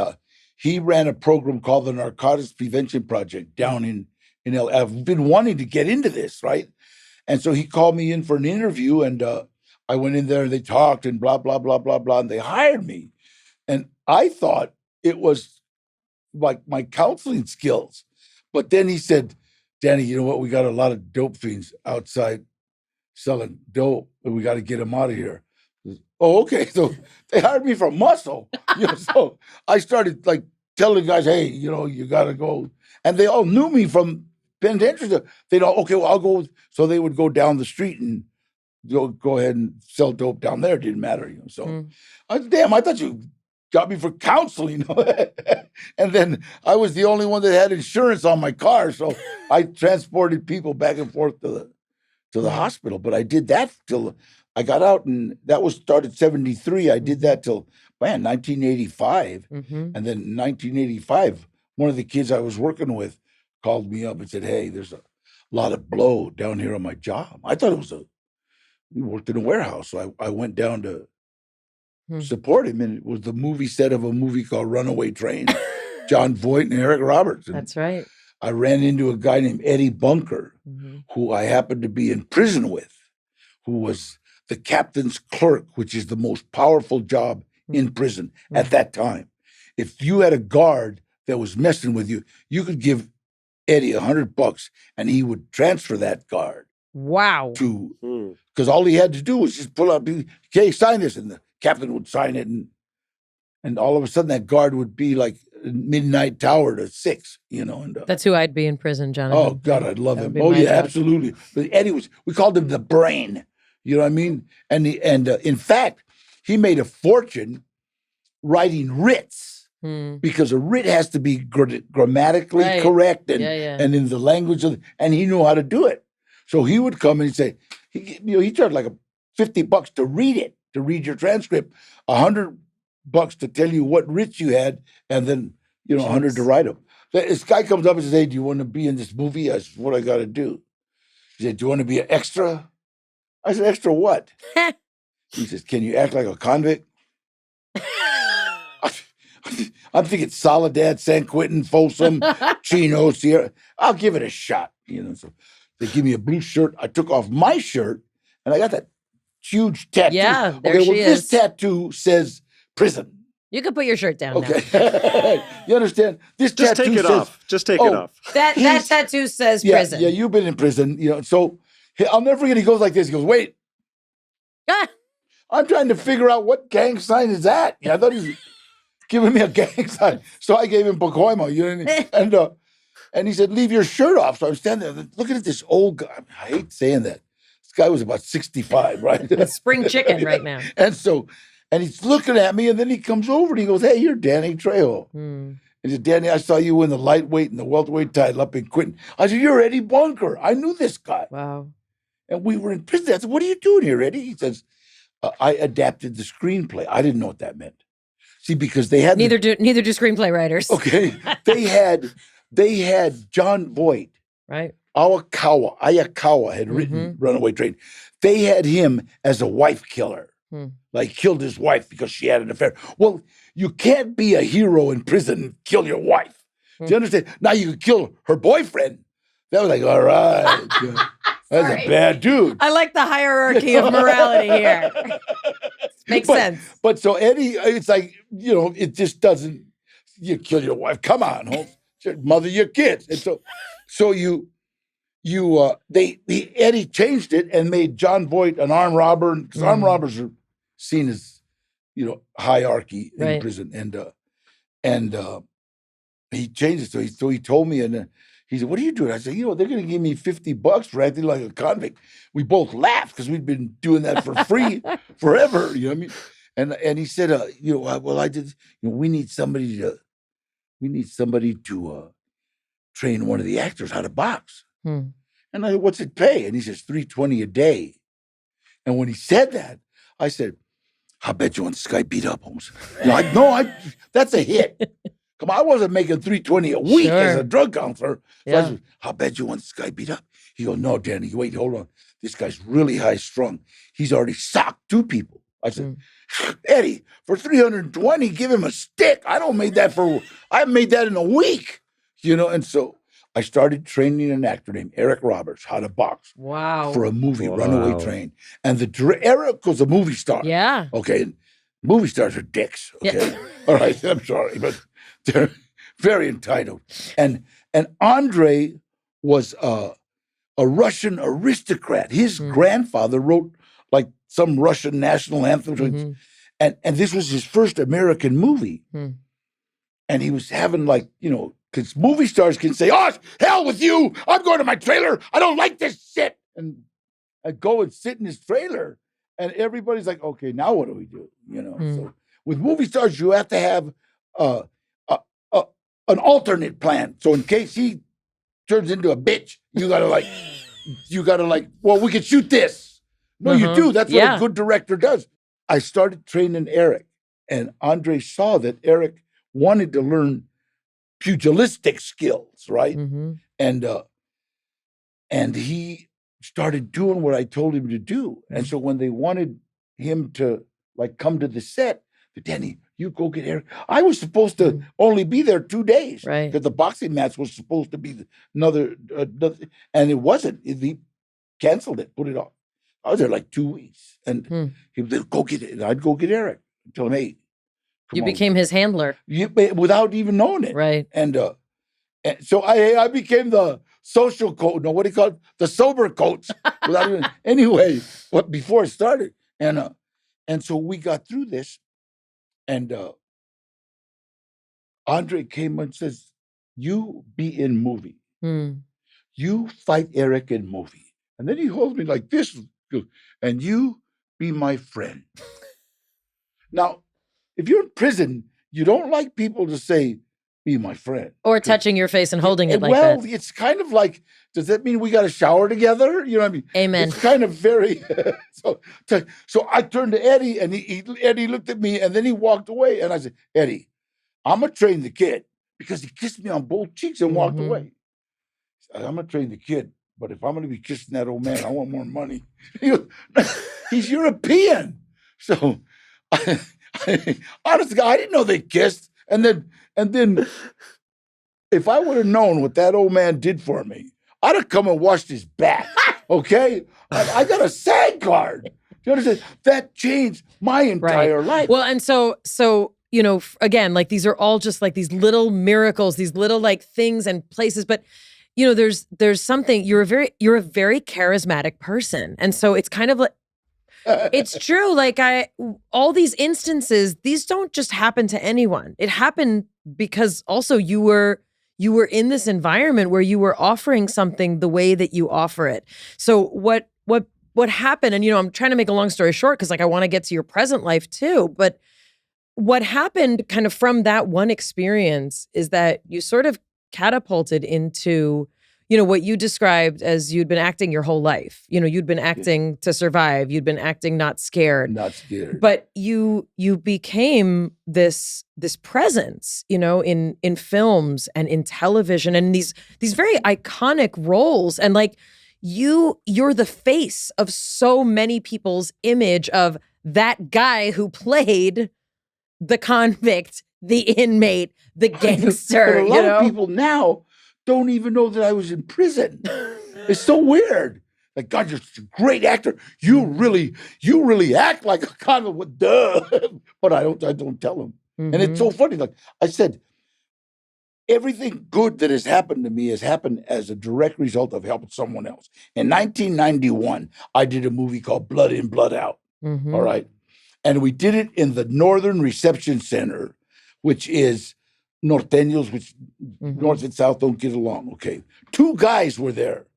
S1: he ran a program called the Narcotics Prevention Project down in LA. I've been wanting to get into this, right? And so he called me in for an interview, and I went in there and they talked and blah, blah, blah, blah, blah, and they hired me. And I thought it was like my counseling skills. But then he said, Danny, you know what? We got a lot of dope fiends outside selling dope, and we got to get them out of here. Oh, okay. So they hired me for muscle. You know, so I started like telling guys, hey, you know, you got to go. And they all knew me from penitentiary. They'd all, okay, well, I'll go. So they would go down the street and go ahead and sell dope down there. It didn't matter. You know, so I thought you got me for counseling. And then I was the only one that had insurance on my car. So I transported people back and forth to the hospital. But I did that till I got out, and that was started 73. I did that till, 1985.
S3: Mm-hmm.
S1: And then in 1985, one of the kids I was working with called me up and said, hey, there's a lot of blow down here on my job. I thought it was we worked in a warehouse. So I went down to support him, and it was the movie set of a movie called Runaway Train, John Voight and Eric Roberts. And
S3: that's right.
S1: I ran into a guy named Eddie Bunker, who I happened to be in prison with, who was the captain's clerk, which is the most powerful job in prison at that time. If you had a guard that was messing with you, you could give Eddie $100 and he would transfer that guard.
S3: Wow.
S1: Because all he had to do was just pull up, okay, sign this, and the captain would sign it, and all of a sudden that guard would be like midnight tower to 6, you know. And
S3: that's who I'd be in prison, Jonathan.
S1: Oh God, I'd love him. Oh yeah, job. Absolutely. But Eddie we called him the brain. You know what I mean? And in fact, he made a fortune writing writs because a writ has to be grammatically correct and in the language and he knew how to do it. So he would come and he'd say, he charged like $50 to read it, to read your transcript, $100 to tell you what writs you had, and then $100 to write them. This guy comes up and says, hey, do you want to be in this movie? I said, what I got to do? He said, do you want to be an extra? I said, extra what? He says, can you act like a convict? I'm thinking Soledad, San Quentin, Folsom, Chino, Sierra. I'll give it a shot. So they give me a blue shirt. I took off my shirt, and I got that huge tattoo.
S3: Yeah, there she is.
S1: This tattoo says prison.
S3: You can put your shirt down now.
S1: You understand?
S4: Just take it off. Just take it off.
S3: That tattoo says prison.
S1: Yeah, you've been in prison. So I'll never forget. He goes like this. He goes, wait. I'm trying to figure out what gang sign is that. I thought he was giving me a gang sign. So I gave him Pacoima, you know what I mean? And he said, leave your shirt off. So I'm standing there looking at this old guy. I hate saying that. This guy was about 65, right?
S3: It's spring chicken right now.
S1: And he's looking at me, and then he comes over and he goes, hey, you're Danny Trejo. And he said, Danny, I saw you in the lightweight and the welterweight title up in Quentin. I said, you're Eddie Bunker. I knew this guy.
S3: Wow.
S1: And we were in prison. I said, what are you doing here, Eddie? He says, I adapted the screenplay. I didn't know what that meant. See, because they had
S3: neither do screenplay writers.
S1: Okay, they had John Voight,
S3: right,
S1: Ayakawa had written Runaway Train. They had him as a wife killer. Like killed his wife because she had an affair. Well, you can't be a hero in prison and kill your wife. Do you understand? Now you could kill her boyfriend. That was like, all right. That's a bad dude.
S3: I like the hierarchy of morality here. Makes sense.
S1: But so Eddie, it's like, it just doesn't, you kill your wife. Come on, Holmes. Mother your kids. And so Eddie changed it and made John Voight an armed robber. Because armed robbers are seen as, hierarchy in prison. And he changed it. So he told me, and he said, what are you doing? I said, they're going to give me $50 for acting like a convict. We both laughed because we'd been doing that for free forever. You know what I mean? And he said, well, I did, we need somebody to train one of the actors how to box. And I said, what's it pay? And he says, $320 a day. And when he said that, I said, I bet you want this guy beat up, Holmes. That's a hit. Come on, I wasn't making $320 a week as a drug counselor. So I said, I bet you want this guy beat up. He goes, no, Danny, wait, hold on. This guy's really high strung. He's already socked 2 people. I said, Eddie, for $320, give him a stick. I made that in a week. And so I started training an actor named Eric Roberts how to box.
S3: Wow.
S1: For a movie, Runaway Train. And Eric was a movie star.
S3: Yeah.
S1: Okay. Movie stars are dicks. Okay. Yeah. All right. I'm sorry, but they're very entitled. And Andre was a Russian aristocrat. His grandfather wrote like some Russian national anthem. And this was his first American movie. And he was having because movie stars can say, oh, hell with you. I'm going to my trailer. I don't like this shit. And I go and sit in his trailer. And everybody's like, okay, now what do we do? So with movie stars, you have to have an alternate plan. So in case he turns into a bitch, you gotta well, we can shoot this. No, you do. That's what a good director does. I started training Eric, and Andre saw that Eric wanted to learn pugilistic skills, right? And he started doing what I told him to do. And so when they wanted him to come to the set, Danny, you go get Eric. I was supposed to only be there 2 days, right? Because the boxing match was supposed to be another, and it wasn't. He canceled it, put it off. I was there 2 weeks, and he would go get it, and I'd go get Eric. Tell him, hey,
S3: you became his handler
S1: without even knowing it,
S3: right?
S1: And so I became the social coach. No, what do you call it? The sober coach. Without even anyway. Before it started, and so we got through this. And Andre came and says, you be in movie. You fight Eric in movie. And then he holds me like this. And you be my friend. Now, if you're in prison, you don't like people to say, be my friend.
S3: Or touching your face and holding it like
S1: that.
S3: Well,
S1: it's kind of like, does that mean we got to shower together? You know what I mean?
S3: Amen.
S1: It's kind of very, so I turned to Eddie, and Eddie looked at me, and then he walked away. And I said, Eddie, I'm going to train the kid, because he kissed me on both cheeks and walked away. I'm going to train the kid, but if I'm going to be kissing that old man, I want more money. He's European. So honestly, I didn't know they kissed. And then if I would have known what that old man did for me, I'd have come and washed his back, okay? I got a SAG card. Do you understand? That changed my entire life.
S3: Well, and so again, these are all just these little miracles, these little things and places. But there's something. You're a very charismatic person, and so it's kind of it's true. All these instances, these don't just happen to anyone. It happened because also you were in this environment where you were offering something the way that you offer it. So what happened? And I'm trying to make a long story short because I want to get to your present life too. But what happened kind of from that one experience is that you sort of catapulted into what you described as you'd been acting your whole life. You'd been acting to survive. You'd been acting not scared.
S1: Not scared.
S3: But you became this presence, in films and in television and these very iconic roles. And like you're the face of so many people's image of that guy who played the convict, the inmate, the gangster.
S1: But a lot of people now don't even know that I was in prison. It's so weird. Like, God, you're a great actor. You really act like a convict. Duh. But I don't tell them. And it's so funny. Like I said, everything good that has happened to me has happened as a direct result of helping someone else. In 1991, I did a movie called Blood In, Blood Out. All right. And we did it in the Northern Reception Center, which is norteños, which North and South don't get along. Okay. 2 guys were there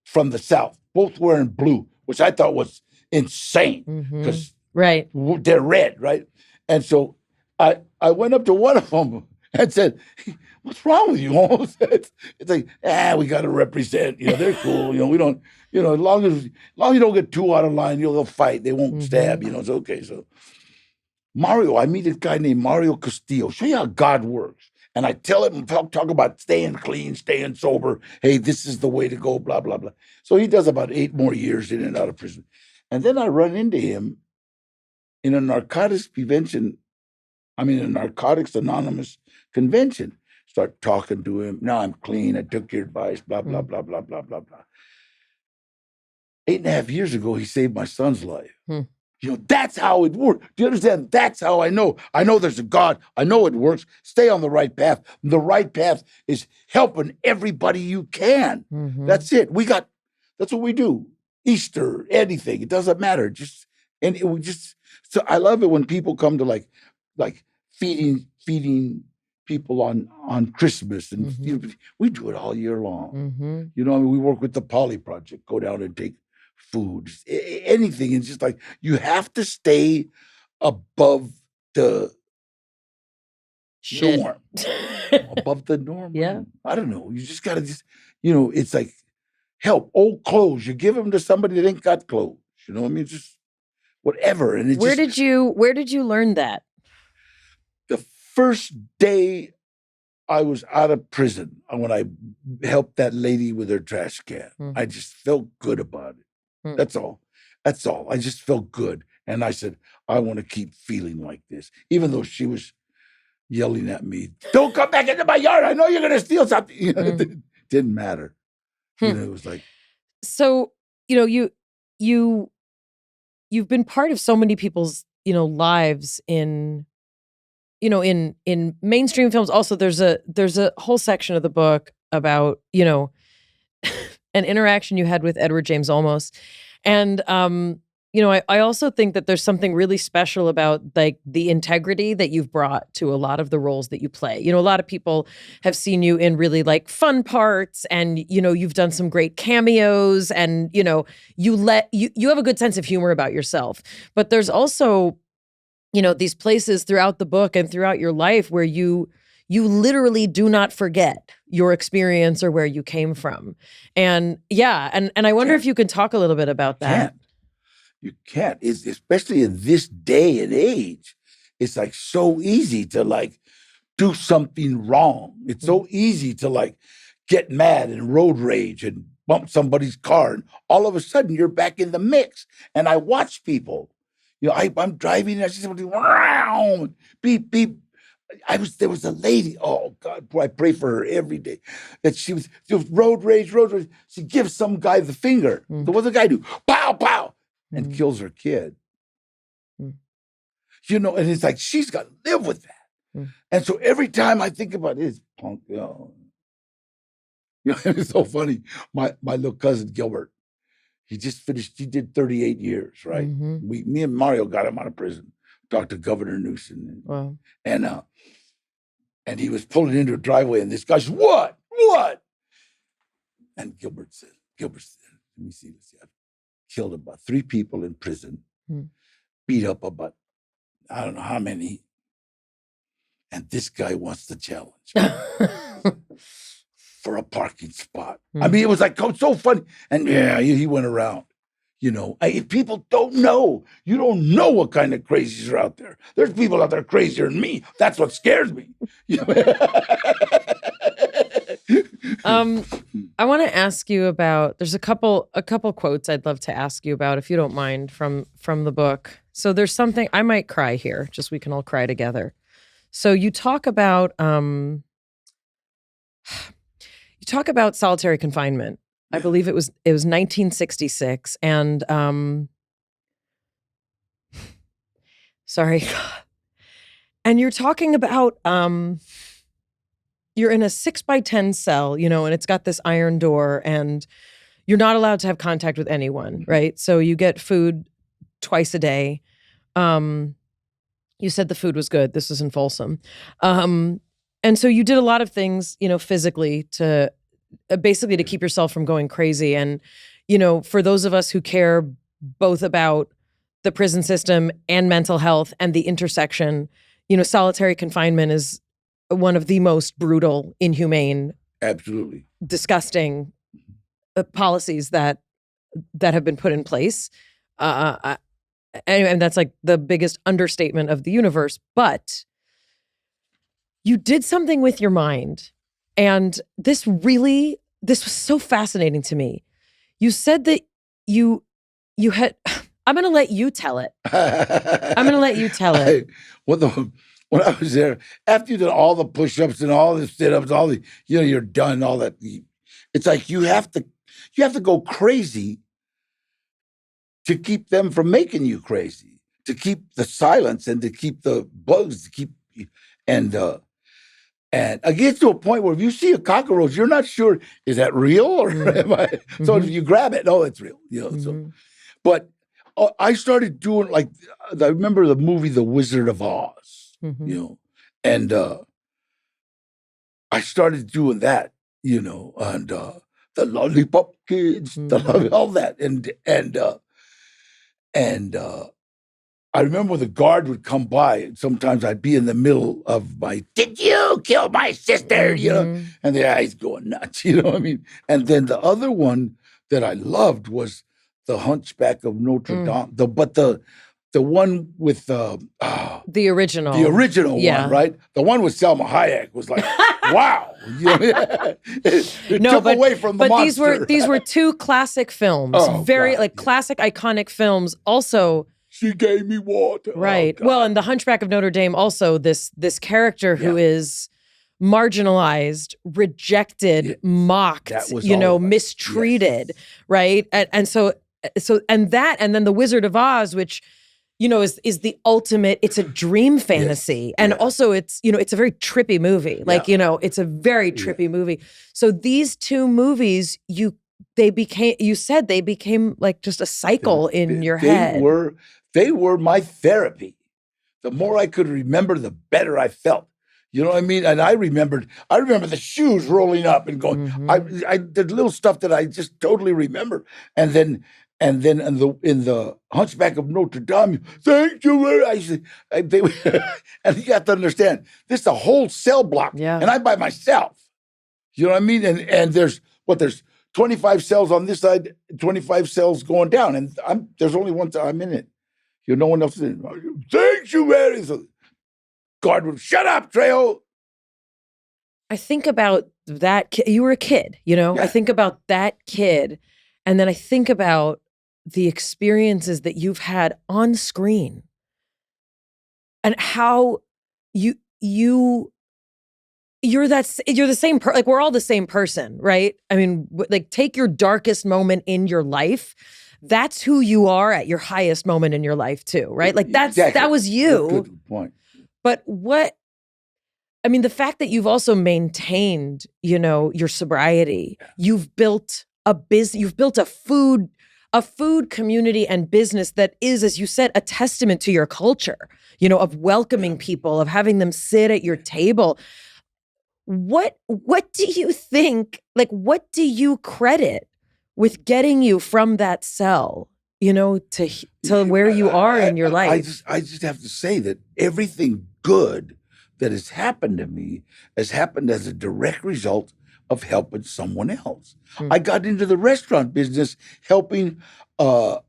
S1: from the South, both wearing blue, which I thought was insane because they're red, right? And so I went up to one of them and said, "What's wrong with you?" It's like, we got to represent. They're cool. We don't. As long as you don't get too out of line, they'll fight. They won't stab. It's okay. So Mario, I meet a guy named Mario Castillo. Show you how God works. And I tell him, talk about staying clean, staying sober. Hey, this is the way to go, blah, blah, blah. So he does about 8 more years in and out of prison. And then I run into him in a Narcotics Anonymous convention. Start talking to him. Now I'm clean. I took your advice, blah, blah, blah, blah, blah, blah, blah. 8.5 years ago, he saved my son's life. That's how it works. Do you understand? That's how I know. I know there's a God. I know it works. Stay on the right path. The right path is helping everybody you can. That's it. That's what we do. Easter, anything. It doesn't matter. So I love it when people come to like feeding people on Christmas. And we do it all year long. We work with the Poly Project, go down and take food, anything. It's just like you have to stay above the norm. Above the norm.
S3: Yeah.
S1: I don't know. You just got to it's like help. Old clothes. You give them to somebody that ain't got clothes. Just whatever. And
S3: where did you learn that?
S1: The first day I was out of prison, when I helped that lady with her trash can, I just felt good about it. That's all. I just felt good. And I said, I want to keep feeling like this. Even though she was yelling at me, "Don't come back into my yard. I know you're going to steal something." It didn't matter. It was like. So,
S3: you've been part of so many people's, lives in mainstream films. Also, there's a whole section of the book about, an interaction you had with Edward James Olmos. And, I also think that there's something really special about like the integrity that you've brought to a lot of the roles that you play. A lot of people have seen you in really like fun parts and, you've done some great cameos and, you have a good sense of humor about yourself. But there's also, these places throughout the book and throughout your life where you literally do not forget your experience or where you came from. And and I wonder if you can talk a little bit about that.
S1: You can't. It's, especially in this day and age, it's like so easy to like do something wrong. It's so easy to like get mad and road rage and bump somebody's car. And all of a sudden you're back in the mix. And I watch people. I'm driving and I see somebody, wow, beep, beep. There was a lady, oh God, boy, I pray for her every day. That she was road rage. She gives some guy the finger. So what the guy do? Pow, pow, and kills her kid. And it's like, she's got to live with that. And so every time I think about it, it's punk, it's so funny. My little cousin Gilbert, he just finished, he did 38 years, right? Me and Mario got him out of prison. Talked to Governor Newsom.
S3: Wow.
S1: And he was pulling into a driveway, and this guy said, "What? And Gilbert said, let me see this. I've killed about 3 people in prison, beat up about, I don't know how many. And this guy wants the challenge." for a parking spot. I mean, it was like so funny. And yeah, he went around. People don't know. You don't know what kind of crazies are out there. There's people out there crazier than me. That's what scares me.
S3: I want to ask you about. There's a couple quotes I'd love to ask you about, if you don't mind, from the book. So there's something I might cry here. Just we can all cry together. So you talk about solitary confinement. I believe it was 1966, and sorry, and you're talking about you're in a 6x10 cell, and it's got this iron door, and you're not allowed to have contact with anyone, right? So you get food twice a day. You said the food was good. This isn't Folsom, and so you did a lot of things, physically to. Basically to keep yourself from going crazy. And, for those of us who care both about the prison system and mental health and the intersection, solitary confinement is one of the most brutal, inhumane,
S1: absolutely
S3: disgusting policies that have been put in place. And that's like the biggest understatement of the universe. But you did something with your mind. And this was so fascinating to me. You said that you had, I'm going to let you tell it. I'm going to let you tell it.
S1: When I was there, after you did all the push-ups and all the sit-ups, all the, you're done, all that. It's like you have to go crazy to keep them from making you crazy, to keep the silence and to keep the bugs, and I get to a point where if you see a cockroach, you're not sure, is that real or am I? So if you grab it, no, it's real. So, but I started doing I remember the movie The Wizard of Oz, and I started doing that, and the Lollipop Kids, all that, and I remember when the guard would come by, sometimes I'd be in the middle of did you kill my sister? And the eyes going nuts, what I mean? And then the other one that I loved was The Hunchback of Notre Dame. The one with
S3: the original.
S1: The original one, right? The one with Selma Hayek was like, wow. It took away from the monster.
S3: But these were two classic films. Classic, iconic films. Also,
S1: she gave me water.
S3: Right. Well, and The Hunchback of Notre Dame also, this character who is marginalized, rejected, mocked, mistreated, right? And then The Wizard of Oz, which, is the ultimate, it's a dream fantasy. Yes. And also it's a very trippy movie. It's a very trippy movie. So these two movies, you said they became like just a cycle in your head.
S1: They were my therapy. The more I could remember, the better I felt. You know what I mean? And I remember the shoes rolling up and going. I did little stuff that I just totally remember. And then in the Hunchback of Notre Dame, thank you. And you have to understand, this is a whole cell block, and I'm by myself. You know what I mean? And there's 25 cells on this side, 25 cells going down, and there's only one. I'm in it. No one else is in it. Thank you, Mary. So guard would shut up, Trejo.
S3: I think about that kid. You were a kid, Yeah. I think about that kid, and then I think about the experiences that you've had on screen, and how you're the same like we're all the same person, right? I mean, take your darkest moment in your life. That's who you are at your highest moment in your life too, right? That was you.
S1: Good point.
S3: But the fact that you've also maintained, your sobriety, you've built a business, you've built a food community and business that is, as you said, a testament to your culture, of welcoming people, of having them sit at your table. What do you think, what do you credit with getting you from that cell, to where you are in your life?
S1: I just have to say that everything good that has happened to me has happened as a direct result of helping someone else. I got into the restaurant business helping a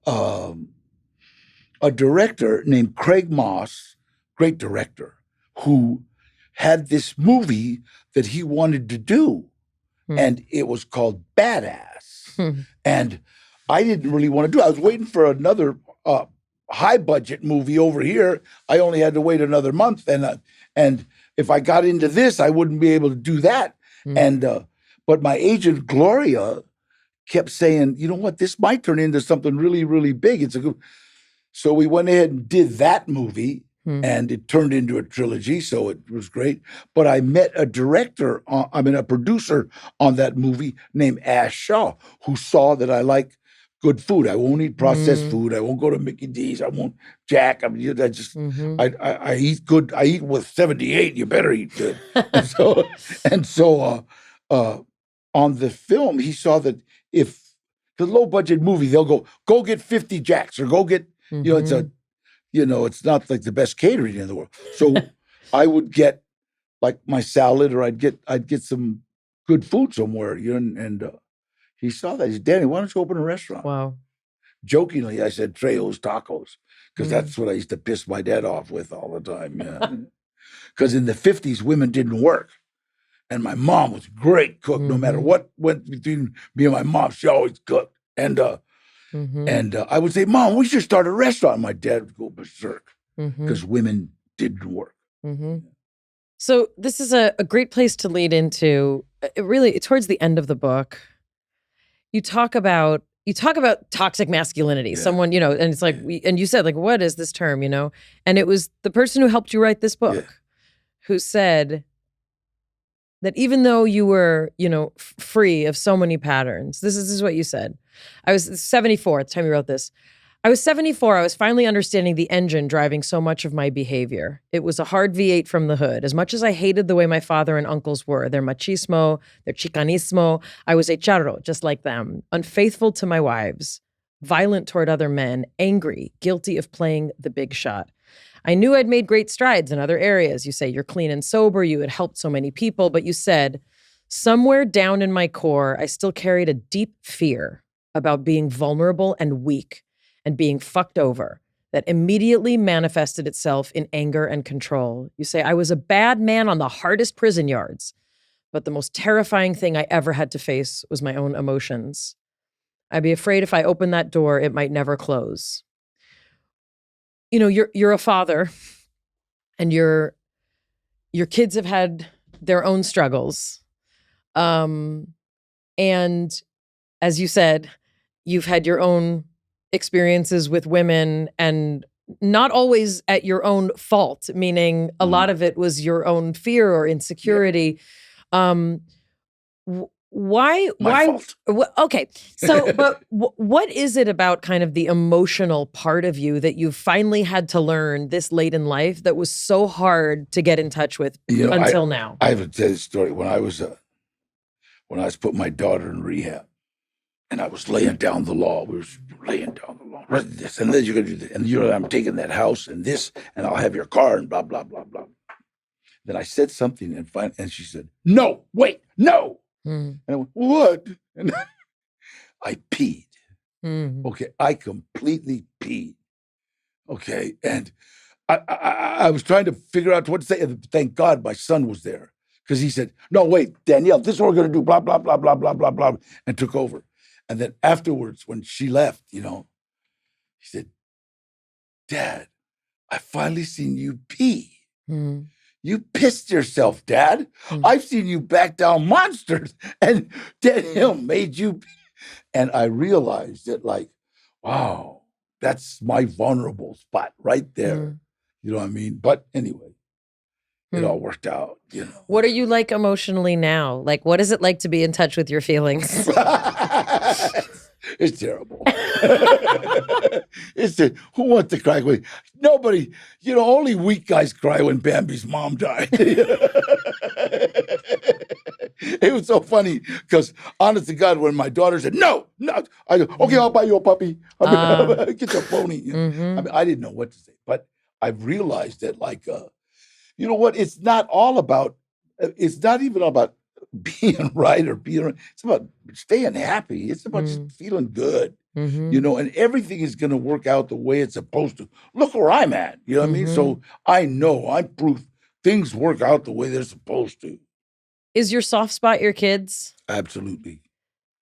S1: director named Craig Moss, great director, who had this movie that he wanted to do. And it was called Badass. And I didn't really want to do it. I was waiting for another high budget movie over here. I only had to wait another month. And if I got into this, I wouldn't be able to do that. But my agent, Gloria, kept saying, you know what, this might turn into something really, really big. So we went ahead and did that movie, and it turned into a trilogy, so it was great. But I met a producer on that movie named Ash Shaw, who saw that I like good food. I won't eat processed food. I won't go to Mickey D's. I won't Jack. I mean, I eat good. I eat with 78. You better eat good. and so on the film, he saw that if the low budget movie, they'll go get 50 Jacks or go get, it's not like the best catering in the world. So I would get like my salad, or I'd get some good food somewhere, and he saw that. He said, Danny, why don't you open a restaurant?
S3: Wow.
S1: Jokingly, I said Trejo's Tacos, because that's what I used to piss my dad off with all the time. Because in the 50s, women didn't work. And my mom was a great cook. No matter what went between me and my mom, she always cooked. And I would say, Mom, we should start a restaurant. My dad would go berserk because women didn't work.
S3: So this is a great place to lead into, really, towards the end of the book. You talk about toxic masculinity. Someone, and it's like, and you said, like, what is this term, And it was the person who helped you write this book who said that even though you were, free of so many patterns, this is what you said. I was 74 at the time you wrote this. I was 74. I was finally understanding the engine driving so much of my behavior. It was a hard V8 from the hood. As much as I hated the way my father and uncles were, their machismo, their chicanismo, I was a charro, just like them, unfaithful to my wives, violent toward other men, angry, guilty of playing the big shot. I knew I'd made great strides in other areas. You say you're clean and sober, you had helped so many people, but you said, somewhere down in my core, I still carried a deep fear about being vulnerable and weak and being fucked over that immediately manifested itself in anger and control. You say, I was a bad man on the hardest prison yards, but the most terrifying thing I ever had to face was my own emotions. I'd be afraid if I opened that door, it might never close. You're a father, and your kids have had their own struggles. And as you said, you've had your own experiences with women, and not always at your own fault, meaning a lot of it was your own fear or insecurity. Why?
S1: Fault.
S3: Okay. So, but what is it about kind of the emotional part of you that you finally had to learn this late in life that was so hard to get in touch with until now?
S1: I have to tell you a story. When I was putting my daughter in rehab, and I was laying down the law. We were laying down the law. This, and then you're going to do this. And I'm taking that house and this, and I'll have your car and blah, blah, blah, blah. Then I said something, and she said, no, wait, no. And I went, what? And I peed. Okay, I completely peed. Okay, and I was trying to figure out what to say. And thank God my son was there, because he said, no, wait, Danielle, this is what we're going to do, blah, blah, blah, blah, blah, blah, blah, and took over. And then afterwards, when she left, he said, Dad, I finally seen you pee. You pissed yourself, Dad. I've seen you back down monsters, and Danielle made you pee. And I realized that, like, wow, that's my vulnerable spot right there. You know what I mean? But anyway, it all worked out,
S3: What are you like emotionally now? Like, what is it like to be in touch with your feelings?
S1: It's terrible. Who wants to cry? Nobody, only weak guys cry when Bambi's mom died. It was so funny because, honest to God, when my daughter said, no, I go, okay, I'll buy you a puppy. Get your pony. I didn't know what to say, but I've realized that, like, you know what? It's not even about being right or being wrong. It's about staying happy. It's about just feeling good, you know, and everything is going to work out the way it's supposed to. Look where I'm at. You know what I mean? So I know I'm proof things work out the way they're supposed to.
S3: Is your soft spot your kids?
S1: Absolutely.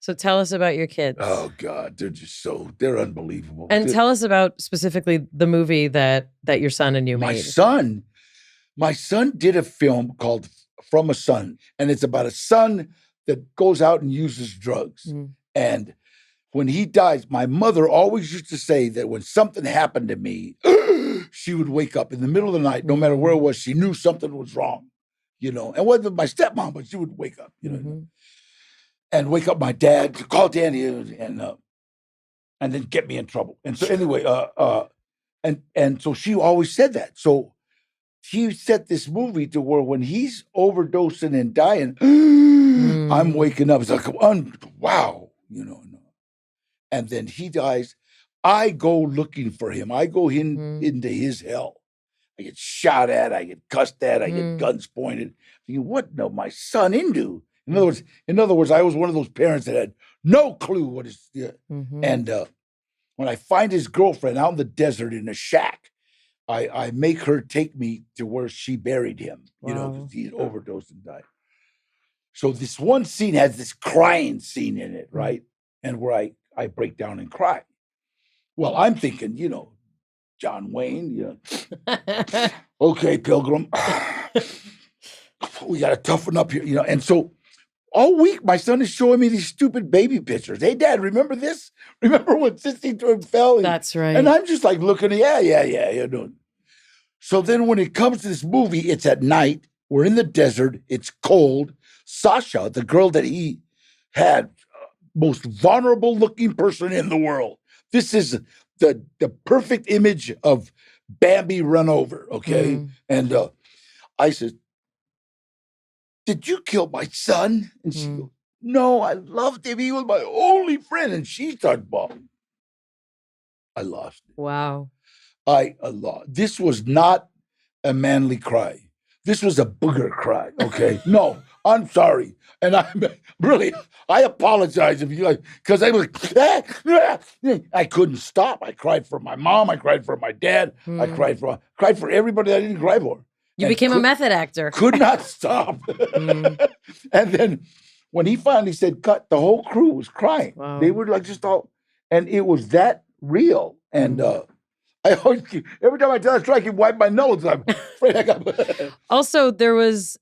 S3: So tell us about your kids.
S1: Oh God, they're unbelievable.
S3: And tell us about specifically the movie that your son and you made.
S1: My son did a film called From a Son, and it's about a son that goes out and uses drugs. And when he dies, my mother always used to say that when something happened to me, she would wake up in the middle of the night, no matter where it was, she knew something was wrong, you know. And wasn't my stepmom, but she would wake up, you know. And wake up my dad, to call Danny, and then get me in trouble. And so anyway, and so she always said that. So she set this movie to where when he's overdosing and dying, I'm waking up. It's like, wow, you know. And then he dies. I go looking for him. I go into his hell. I get shot at. I get cussed at. I get guns pointed. Thinking, what no, my son into? In other words, I was one of those parents that had no clue what is. And when I find his girlfriend out in the desert in a shack, I make her take me to where she buried him. You know, because he overdosed and died. So this one scene has this crying scene in it, right? And where I break down and cry. Well, I'm thinking, you know, John Wayne, you know, okay, Pilgrim, we got to toughen up here, you know, and so. All week, my son is showing me these stupid baby pictures. Hey, Dad, remember this? Remember when Sissy Twin fell?
S3: That's right.
S1: And I'm just like looking, yeah, you know. So then when it comes to this movie, it's at night. We're in the desert. It's cold. Sasha, the girl that he had, most vulnerable looking person in the world. This is the perfect image of Bambi run over, okay? And I said, did you kill my son? And she goes, no, I loved him. He was my only friend. And she started bawling. I lost it.
S3: Wow.
S1: I lost. This was not a manly cry. This was a booger cry, okay? No, I'm sorry. And I apologize if you like, because I was like, I couldn't stop. I cried for my mom. I cried for my dad. I cried for everybody I didn't cry for.
S3: You became a method actor.
S1: Could not stop. And then when he finally said cut, the whole crew was crying. Wow. They were like just all, and it was that real. And I always every time I tell a story, I keep wiping my nose. I'm afraid I got.
S3: Also, there was,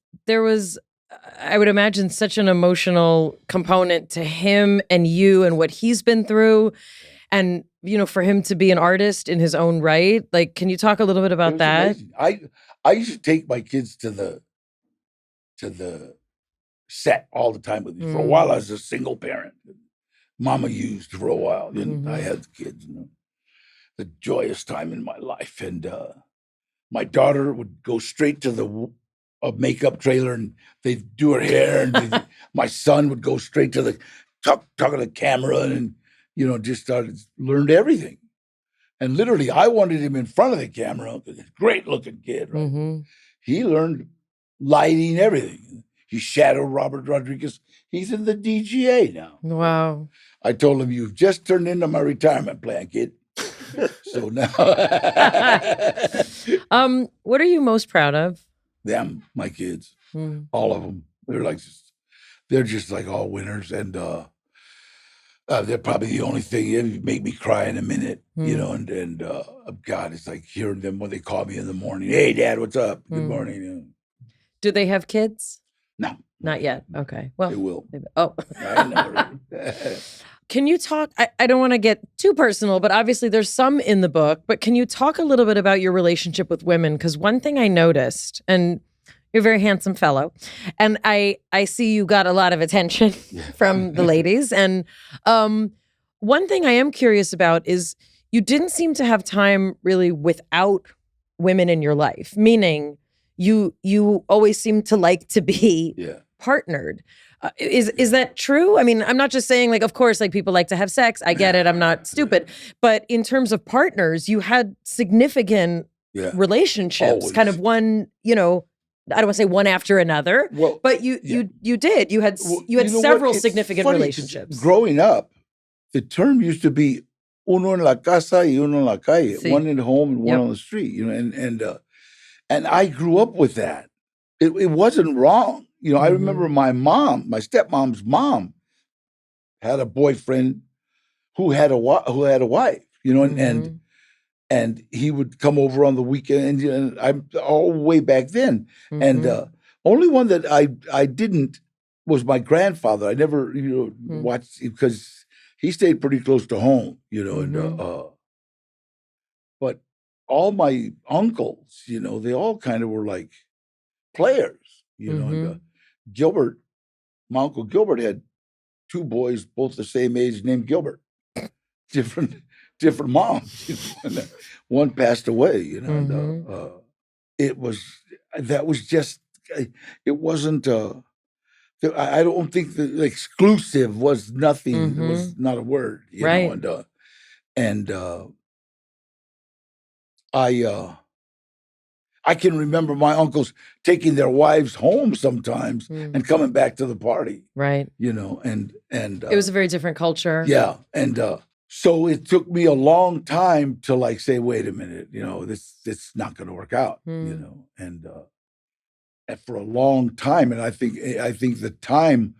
S3: I would imagine, such an emotional component to him and you and what he's been through. And, you know, for him to be an artist in his own right, like, can you talk a little bit about that?
S1: Amazing. I used to take my kids to the set all the time with me. For a while, I was a single parent. Mama used for a while. Then I had the kids. You know, the joyous time in my life. And my daughter would go straight to a makeup trailer and they'd do her hair. And my son would go straight to the talk to the camera and, you know, just learned everything. And literally, I wanted him in front of the camera. Great looking kid, right? He learned lighting, everything. He shadowed Robert Rodriguez. He's in the DGA now.
S3: Wow.
S1: I told him, you've just turned into my retirement plan, kid. So now.
S3: What are you most proud of?
S1: Them, my kids. All of them. They're just like all winners. And they're probably the only thing that make me cry in a minute, you know, and God, it's like hearing them when they call me in the morning. Hey, Dad, what's up? Good morning. You know.
S3: Do they have kids?
S1: No.
S3: Not yet. Okay. Well,
S1: they will.
S3: Maybe. Oh.
S1: I never.
S3: Can you talk, I don't want to get too personal, but obviously there's some in the book, but can you talk a little bit about your relationship with women? Because one thing I noticed, and you're a very handsome fellow, and I see you got a lot of attention from the ladies. And one thing I am curious about is you didn't seem to have time really without women in your life, meaning you always seem to like to be partnered. Is that true? I mean, I'm not just saying, like, of course, like, people like to have sex. I get it. I'm not stupid. But in terms of partners, you had significant relationships, kind of one, you know, I don't want to say one after another,
S1: Well,
S3: but you did. You had
S1: Well,
S3: you had
S1: you know
S3: several
S1: what? It's
S3: significant
S1: funny 'cause
S3: relationships.
S1: Growing up, the term used to be uno en la casa y uno en la calle,
S3: Sí.
S1: one in home and one
S3: Yep.
S1: on the street. You know, and I grew up with that. It wasn't wrong. You know, I remember my stepmom's mom, had a boyfriend who had a wife. You know, and he would come over on the weekend, and I'm all way back then. And only one that I didn't was my grandfather. I never, watched because he stayed pretty close to home, but all my uncles, they all kind of were like players, and Gilbert, my uncle Gilbert had two boys, both the same age, named Gilbert, different moms. And one passed away, and it was just, it wasn't. I don't think the exclusive was nothing. It was not a word,
S3: Right.
S1: I can remember my uncles taking their wives home sometimes and coming back to the party.
S3: Right.
S1: And
S3: it was a very different culture.
S1: Yeah, and so it took me a long time to say, wait a minute, this not going to work out, and for a long time, and I think the time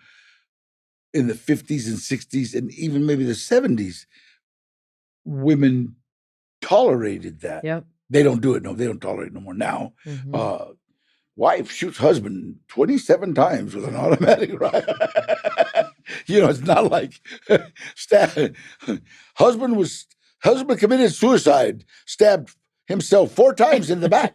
S1: in the 50s and 60s and even maybe the 70s, women tolerated that.
S3: Yep.
S1: They don't do it. No, they don't tolerate it no more now. Wife shoots husband 27 times with an automatic rifle. It's not like husband committed suicide, stabbed himself 4 times in the back.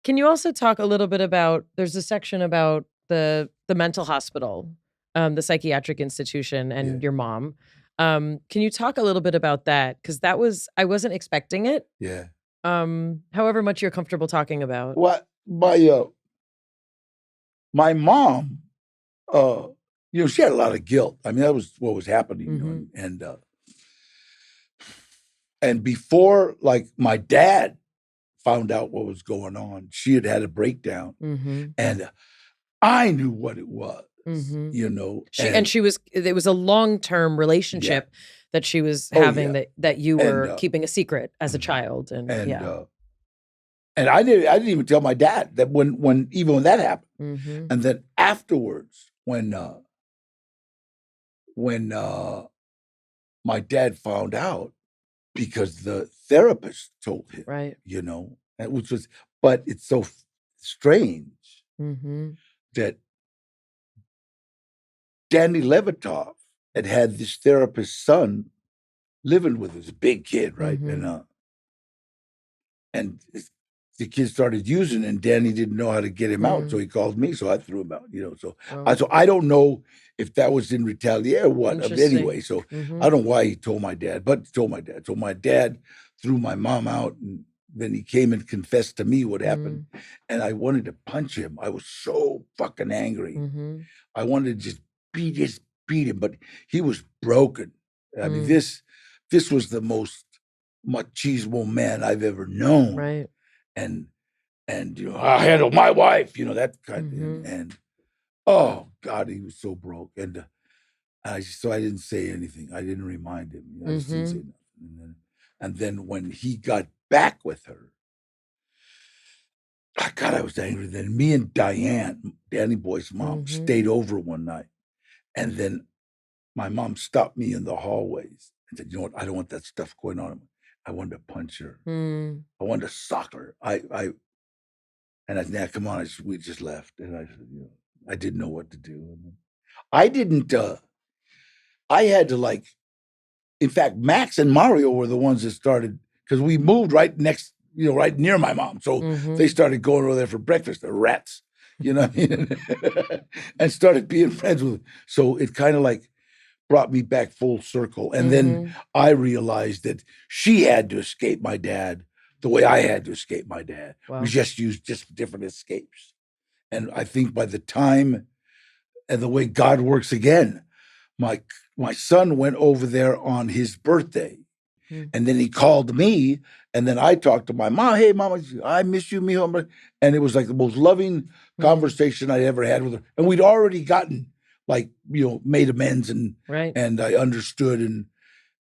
S3: Can you also talk a little bit about? There's a section about the mental hospital, the psychiatric institution, and your mom. Can you talk a little bit about that? Because I wasn't expecting it.
S1: Yeah.
S3: However much you're comfortable talking about.
S1: What my mom, she had a lot of guilt. I mean, that was what was happening, and before my dad found out what was going on, she had a breakdown, and I knew what it was.
S3: It was a long-term relationship that she was having that you were keeping a secret as a child, and I didn't even tell my dad that when that happened, and then afterwards when my dad found out, because the therapist told him, right?
S1: But it's so strange that Danny Levitov had this therapist's son living with us, a big kid, right? And the kid started using it, and Danny didn't know how to get him out, so he called me, so I threw him out. So I don't know if that was in retaliation or what. Anyway, so I don't know why he told my dad, but he told my dad. So my dad threw my mom out, and then he came and confessed to me what happened, and I wanted to punch him. I was so fucking angry. I wanted to just beat him, but he was broken. I mean, this was the most machismo man I've ever known.
S3: Right.
S1: And I handle my wife, that kind of thing. And oh God, he was so broke. And so I didn't say anything. I didn't remind him. I just didn't say nothing. And then when he got back with her, God, I was angry. Then me and Diane, Danny Boy's mom, stayed over one night. And then my mom stopped me in the hallways and said, "You know what? I don't want that stuff going on." I wanted to punch her. I wanted to sock her. And I said, "Nah, come on." We just left. And I said, I didn't know what to do. And I didn't, I had to in fact, Max and Mario were the ones that started, because we moved right next, right near my mom. So they started going over there for breakfast. They're rats. You know what I mean? And started being friends with them. So it kind of brought me back full circle. And then I realized that she had to escape my dad the way I had to escape my dad.
S3: Wow.
S1: We just used different escapes. And I think by the time, and the way God works again, my son went over there on his birthday. And then he called me And then I talked to my mom. Hey, Mama, I miss you, mijo. And it was like the most loving conversation I ever had with her. And we'd already gotten like, made amends and I understood.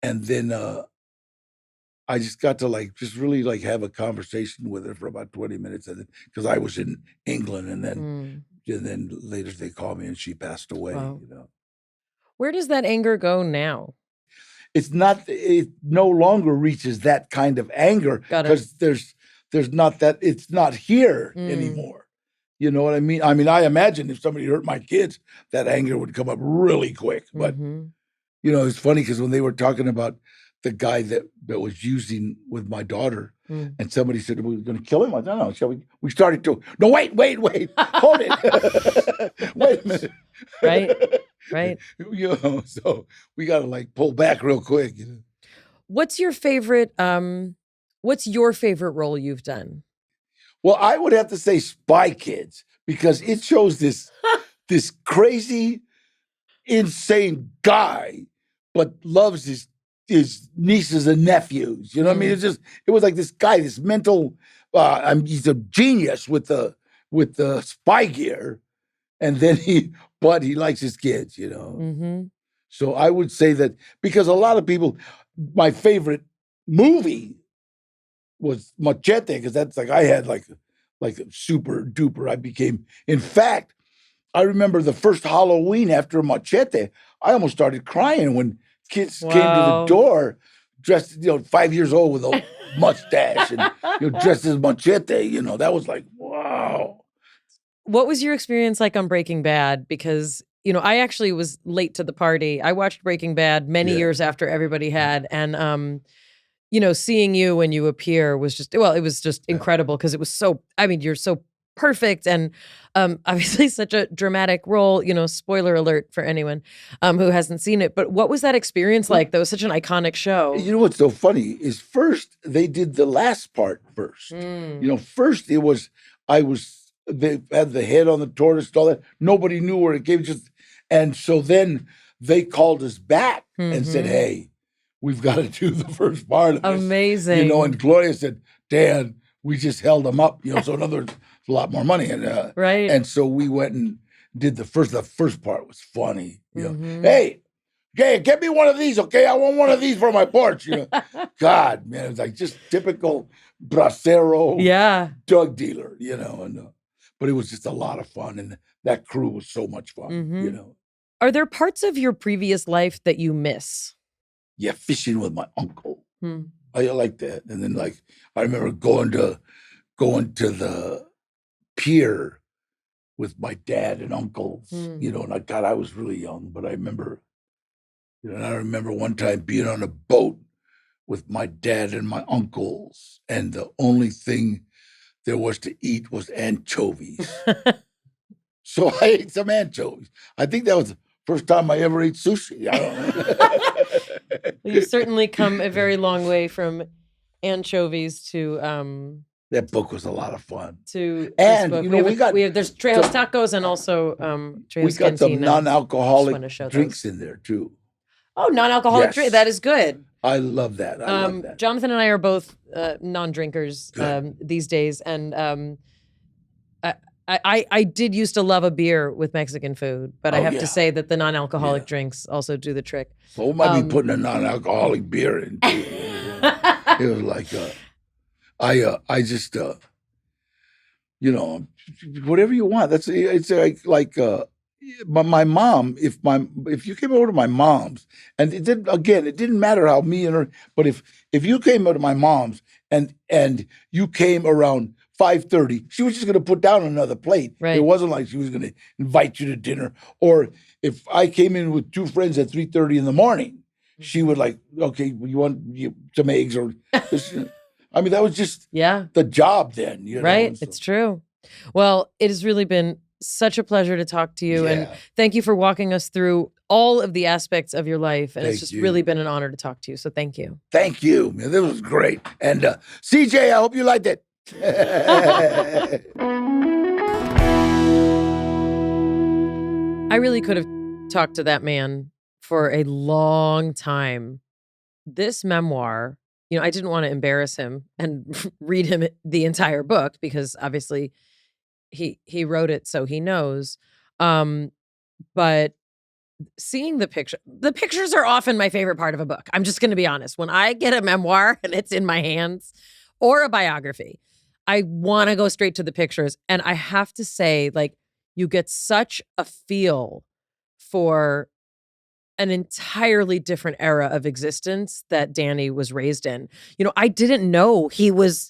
S1: And then I just got to just really have a conversation with her for about 20 minutes. And because I was in England and then later they called me and she passed away,
S3: Wow. Where does that anger go now?
S1: It no longer reaches that kind of anger because there's not that, it's not here anymore. You know what I mean? I mean, I imagine if somebody hurt my kids, that anger would come up really quick. But, it's funny because when they were talking about the guy that was using with my daughter and somebody said, we were going to kill him. I don't know. Shall we? We started to, no, wait, hold it. Wait a minute.
S3: Right.
S1: So we got to pull back real quick.
S3: What's your favorite role you've done?
S1: Well, I would have to say Spy Kids because it shows this crazy, insane guy, but loves his nieces and nephews. You know what I mean? It was like this guy, this mental, he's a genius with the spy gear. And then he likes his kids, So I would say that because a lot of people, my favorite movie was Machete, because that's I had like a super duper. In fact, I remember the first Halloween after Machete, I almost started crying when kids came to the door dressed, 5 years old with a mustache and dressed as Machete, that was wow.
S3: What was your experience like on Breaking Bad? Because, I actually was late to the party. I watched Breaking Bad many years after everybody had. And, seeing you when you appear was just, it was just incredible because it was so, you're so perfect. And obviously such a dramatic role, spoiler alert for anyone who hasn't seen it. But what was that experience like? That was such an iconic show.
S1: You know what's so funny is first they did the last part first. First they had the head on the tortoise and all that. Nobody knew where it came. And so then they called us back and said, hey, we've got to do the first part of this.
S3: Amazing.
S1: And Gloria said, Dan, we just held them up. So in other words, a lot more money. And and so we went and did the first part was funny. Hey, get me one of these, okay? I want one of these for my porch. God, man, it was just typical bracero drug dealer, but it was just a lot of fun, and that crew was so much fun,
S3: Are there parts of your previous life that you miss?
S1: Yeah, fishing with my uncle. I like that. And then I remember going to the pier with my dad and uncles, and I was really young, but I remember, and I remember one time being on a boat with my dad and my uncles, and the only thing there was to eat was anchovies. So I ate some anchovies. I think that was the first time I ever ate sushi. I don't know.
S3: You've certainly come a very long way from anchovies to
S1: that book was a lot of fun.
S3: To
S1: and
S3: there's Trejo's Tacos and also Trejo's
S1: Cantina. We got some non-alcoholic drinks
S3: those
S1: in there too.
S3: Oh, non-alcoholic drink. That is good.
S1: I love that. I love that.
S3: Jonathan and I are both non-drinkers these days, and I did used to love a beer with Mexican food, but I have to say that the non-alcoholic drinks also do the trick.
S1: So we might be putting a non-alcoholic beer in. It was like I just whatever you want. It's like my mom. If you came over to my mom's, and it didn't matter how me and her. But if you came over to my mom's and you came around 5:30, she was just going to put down another plate.
S3: Right.
S1: It wasn't like she was going to invite you to dinner. Or if I came in with two friends at 3:30 in the morning, she would okay, you want some eggs or this, I mean, that was just the job then.
S3: Right. So. It's true. Well, it has really been such a pleasure to talk to you. And thank you for walking us through all of the aspects of your life. And it's just really been an honor to talk to you. So thank you.
S1: Thank you, man. This was great. And CJ, I hope you liked it.
S3: I really could have talked to that man for a long time. This memoir I didn't want to embarrass him and read him the entire book because obviously he wrote it, so he knows. But seeing the pictures are often my favorite part of a book. I'm just going to be honest. When I get a memoir and it's in my hands or a biography, I want to go straight to the pictures. And I have to say, like, you get such a feel for an entirely different era of existence that Danny was raised in. I didn't know he was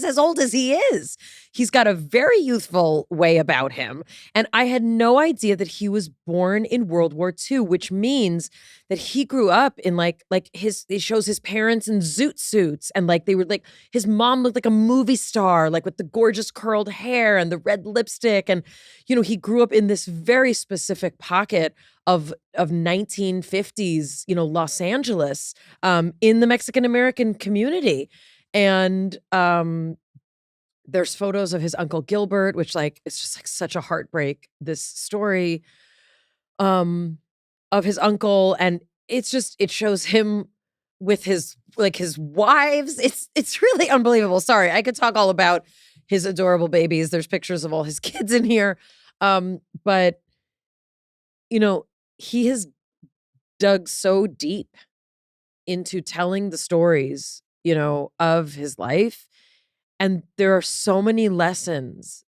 S3: as old as he is. He's got a very youthful way about him. And I had no idea that he was born in World War II, which means that he grew up in it shows his parents in zoot suits. And they were his mom looked like a movie star, with the gorgeous curled hair and the red lipstick. And, he grew up in this very specific pocket of 1950s, Los Angeles, in the Mexican-American community. And there's photos of his Uncle Gilbert, which it's just such a heartbreak, this story of his uncle. And it shows him with his wives. It's really unbelievable. Sorry, I could talk all about his adorable babies. There's pictures of all his kids in here. But he has dug so deep into telling the stories of his life. And there are so many lessons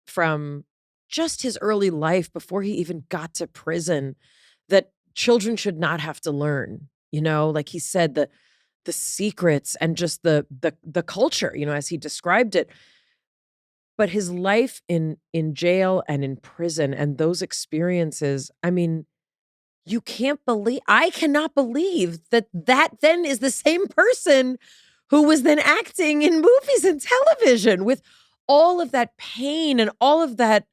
S3: from just his early life before he even got to prison that children should not have to learn. Like he said, the secrets and just the culture, as he described it. But his life in jail and in prison and those experiences, I mean, I cannot believe that then is the same person who was then acting in movies and television with all of that pain and all of that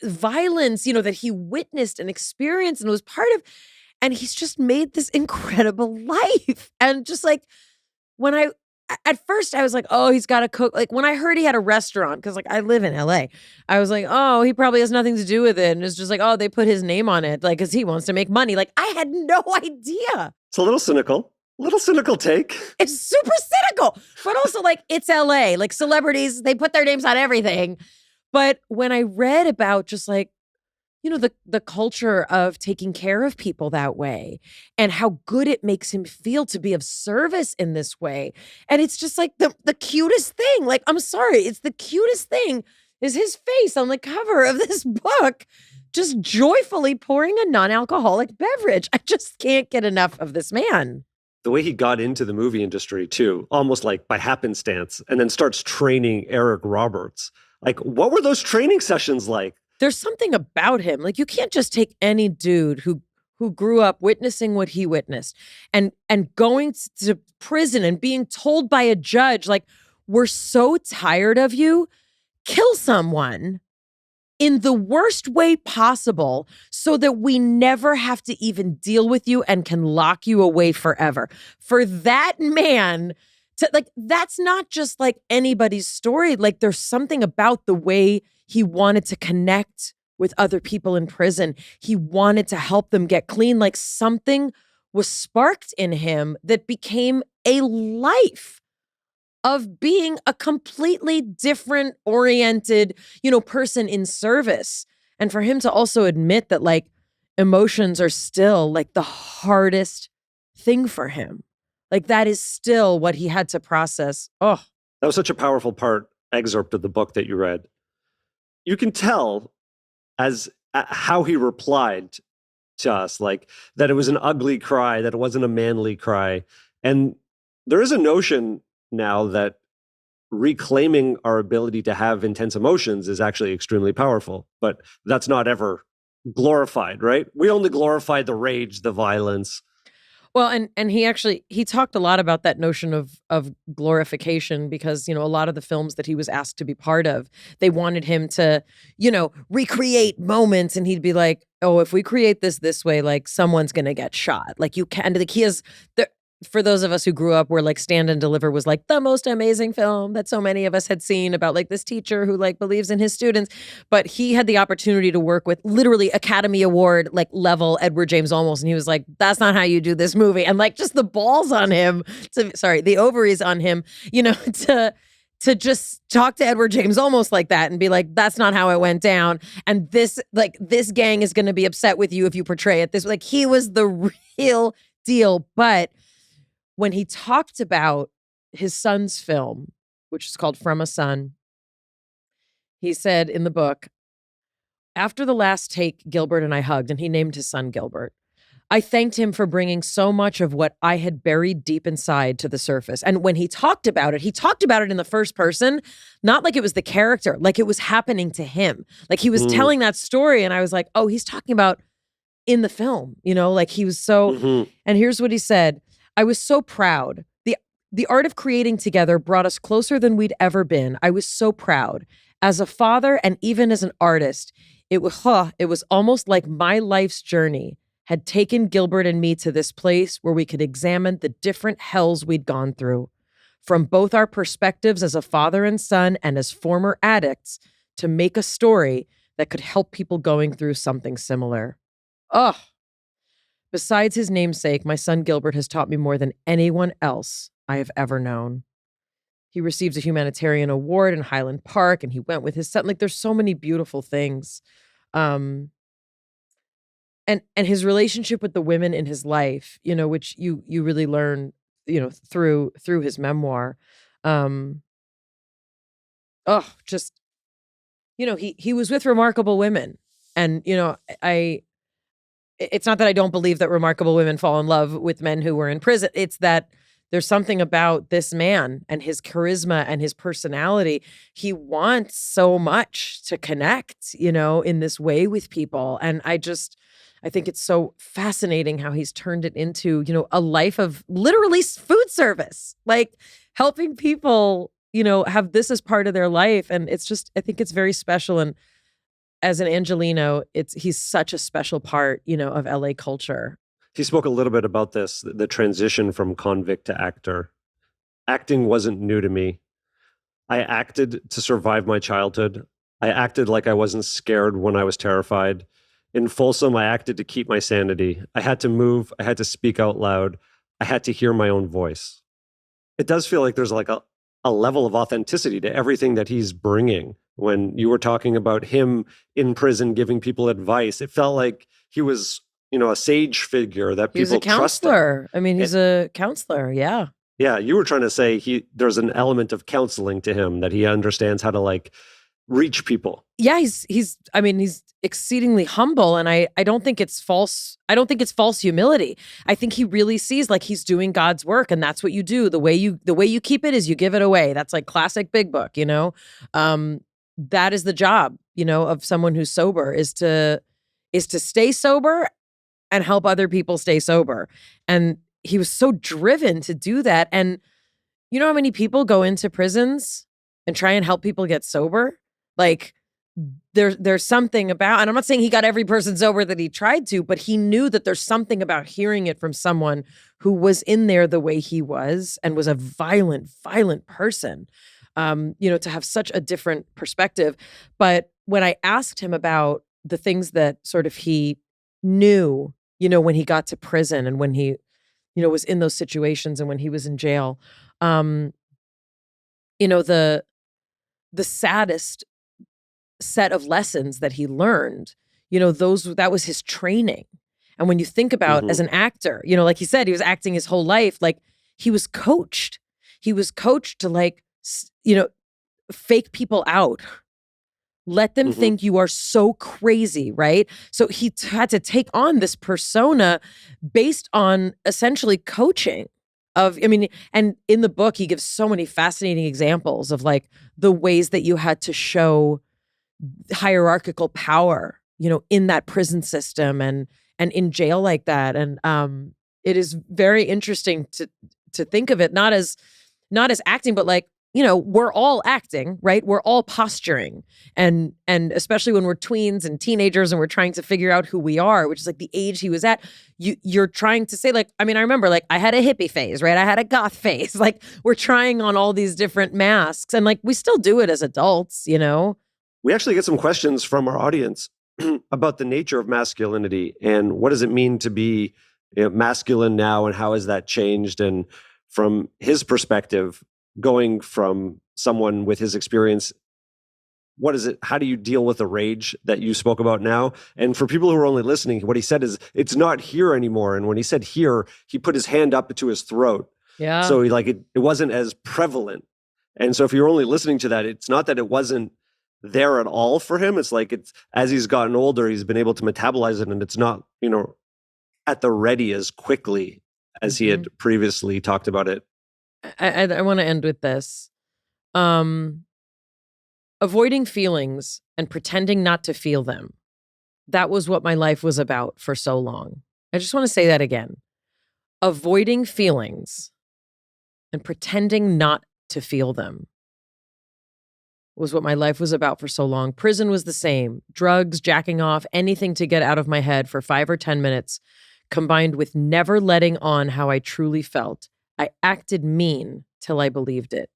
S3: violence, that he witnessed and experienced and was part of. And he's just made this incredible life. And just at first I was like, oh, he's got to cook. When I heard he had a restaurant, because I live in LA, I was like, oh, he probably has nothing to do with it. And it's just oh, they put his name on it, because he wants to make money. I had no idea.
S4: It's a little cynical take.
S3: It's super cynical, but also it's LA, celebrities, they put their names on everything. But when I read about just the culture of taking care of people that way and how good it makes him feel to be of service in this way. And it's just the cutest thing. I'm sorry, it's the cutest thing is his face on the cover of this book, just joyfully pouring a non-alcoholic beverage. I just can't get enough of this man.
S4: The way he got into the movie industry too, almost by happenstance, and then starts training Eric Roberts. What were those training sessions like?
S3: There's something about him. You can't just take any dude who grew up witnessing what he witnessed and going to prison and being told by a judge, we're so tired of you, kill someone in the worst way possible so that we never have to even deal with you and can lock you away forever. For that man to that's not just anybody's story. There's something about the way he wanted to connect with other people in prison. He wanted to help them get clean. Something was sparked in him that became a life of being a completely different oriented, person in service. And for him to also admit that emotions are still the hardest thing for him. That is still what he had to process. Oh,
S4: that was such a powerful excerpt of the book that you read. You can tell as how he replied to us, that it was an ugly cry, that it wasn't a manly cry. And there is a notion now that reclaiming our ability to have intense emotions is actually extremely powerful, but that's not ever glorified, right? We only glorify the rage, the violence.
S3: Well, and he talked a lot about that notion of glorification because, a lot of the films that he was asked to be part of, they wanted him to, recreate moments. And he'd be like, oh, if we create this way, someone's going to get shot. You can, he has, for those of us who grew up where like Stand and Deliver was like the most amazing film that so many of us had seen about like this teacher who like believes in his students, but he had the opportunity to work with literally Academy Award like level Edward James Olmos, and he was like, that's not how you do this movie. And like just the balls on him, the ovaries on him, to just talk to Edward James Olmos like that and be like, that's not how it went down. And this gang is going to be upset with you if you portray it this way. Like he was the real deal. But when he talked about his son's film, which is called From a Son, he said in the book, after the last take, Gilbert and I hugged, and he named his son Gilbert. I thanked him for bringing so much of what I had buried deep inside to the surface. And when he talked about it in the first person, not like it was the character, like it was happening to him. Like he was telling that story, and I was like, oh, he's talking about in the film, like he was so, and here's what he said. I was so proud. The art of creating together brought us closer than we'd ever been. I was so proud. As a father and even as an artist, it was almost like my life's journey had taken Gilbert and me to this place where we could examine the different hells we'd gone through, from both our perspectives as a father and son and as former addicts, to make a story that could help people going through something similar. Oh, besides his namesake, my son Gilbert has taught me more than anyone else I have ever known. He received a humanitarian award in Highland Park, and he went with his son. Like, there's so many beautiful things. And his relationship with the women in his life, which you really learn, through his memoir. He was with remarkable women. And, it's not that I don't believe that remarkable women fall in love with men who were in prison. It's that there's something about this man and his charisma and his personality. He wants so much to connect, in this way with people. And I think it's so fascinating how he's turned it into, a life of literally food service, like helping people, have this as part of their life. And I think it's very special. And as an Angelino, he's such a special part, of LA culture.
S4: He spoke a little bit about this, the transition from convict to actor. Acting wasn't new to me. I acted to survive my childhood. I acted like I wasn't scared when I was terrified. In Folsom, I acted to keep my sanity. I had to move. I had to speak out loud. I had to hear my own voice. It does feel like there's like a level of authenticity to everything that he's bringing. When you were talking about him in prison giving people advice, it felt like he was, a sage figure that people trusted. He's a
S3: counselor. I mean, he's a counselor. Yeah.
S4: Yeah. You were trying to say there's an element of counseling to him, that he understands how to like reach people.
S3: Yeah. He's exceedingly humble. And I don't think it's false. I don't think it's false humility. I think he really sees like he's doing God's work, and that's what you do. The way you keep it is you give it away. That's like classic Big Book, that is the job, of someone who's sober is to stay sober and help other people stay sober. And he was so driven to do that. And you know how many people go into prisons and try and help people get sober? Like there's something about, and I'm not saying he got every person sober that he tried to, but he knew that there's something about hearing it from someone who was in there the way he was and was a violent person. To have such a different perspective. But when I asked him about the things that sort of he knew, when he got to prison and when he, was in those situations and when he was in jail, the saddest set of lessons that he learned, that was his training. And when you think about as an actor, like he said, he was acting his whole life, like he was coached. He was coached to like, fake people out. Let them think you are so crazy, right? So he had to take on this persona based on essentially coaching and in the book, he gives so many fascinating examples of like the ways that you had to show hierarchical power, in that prison system and in jail like that. And it is very interesting to think of it, not as acting, but like we're all acting, right? We're all posturing. And especially when we're tweens and teenagers and we're trying to figure out who we are, which is like the age he was at, you're trying to say I remember I had a hippie phase, right? I had a goth phase. We're trying on all these different masks and we still do it as adults,
S4: We actually get some questions from our audience about the nature of masculinity and what does it mean to be masculine now and how has that changed? And from his perspective, going from someone with his experience, what is it? How do you deal with the rage that you spoke about now? And for people who are only listening, what he said is it's not here anymore. And when he said here, he put his hand up to his throat.
S3: Yeah.
S4: So it wasn't as prevalent. And so if you're only listening to that, it's not that it wasn't there at all for him. It's it's as he's gotten older, he's been able to metabolize it and it's not, at the ready as quickly as he had previously talked about it.
S3: I want to end with this. Avoiding feelings and pretending not to feel them. That was what my life was about for so long. I just want to say that again. Avoiding feelings and pretending not to feel them was what my life was about for so long. Prison was the same. Drugs, jacking off, anything to get out of my head for 5 or 10 minutes, combined with never letting on how I truly felt. I acted mean till I believed it.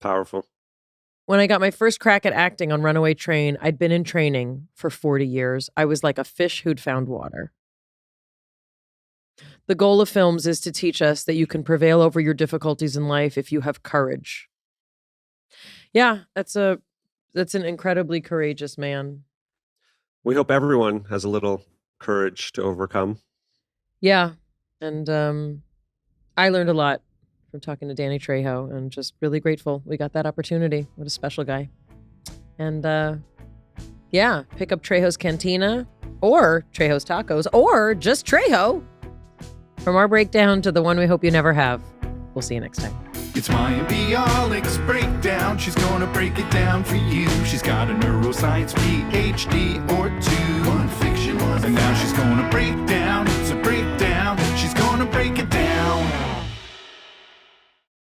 S4: Powerful.
S3: When I got my first crack at acting on Runaway Train, I'd been in training for 40 years. I was like a fish who'd found water. The goal of films is to teach us that you can prevail over your difficulties in life if you have courage. Yeah, that's an incredibly courageous man.
S4: We hope everyone has a little courage to overcome.
S3: Yeah. And I learned a lot from talking to Danny Trejo and just really grateful we got that opportunity. What a special guy. And pick up Trejo's Cantina or Trejo's Tacos or just Trejo. From our breakdown to the one we hope you never have. We'll see you next time.
S2: It's Mayim Bialik's breakdown. She's gonna break it down for you. She's got a neuroscience PhD or 2. One fiction, one and now she's gonna break down. It's a breakdown. She's gonna break it down.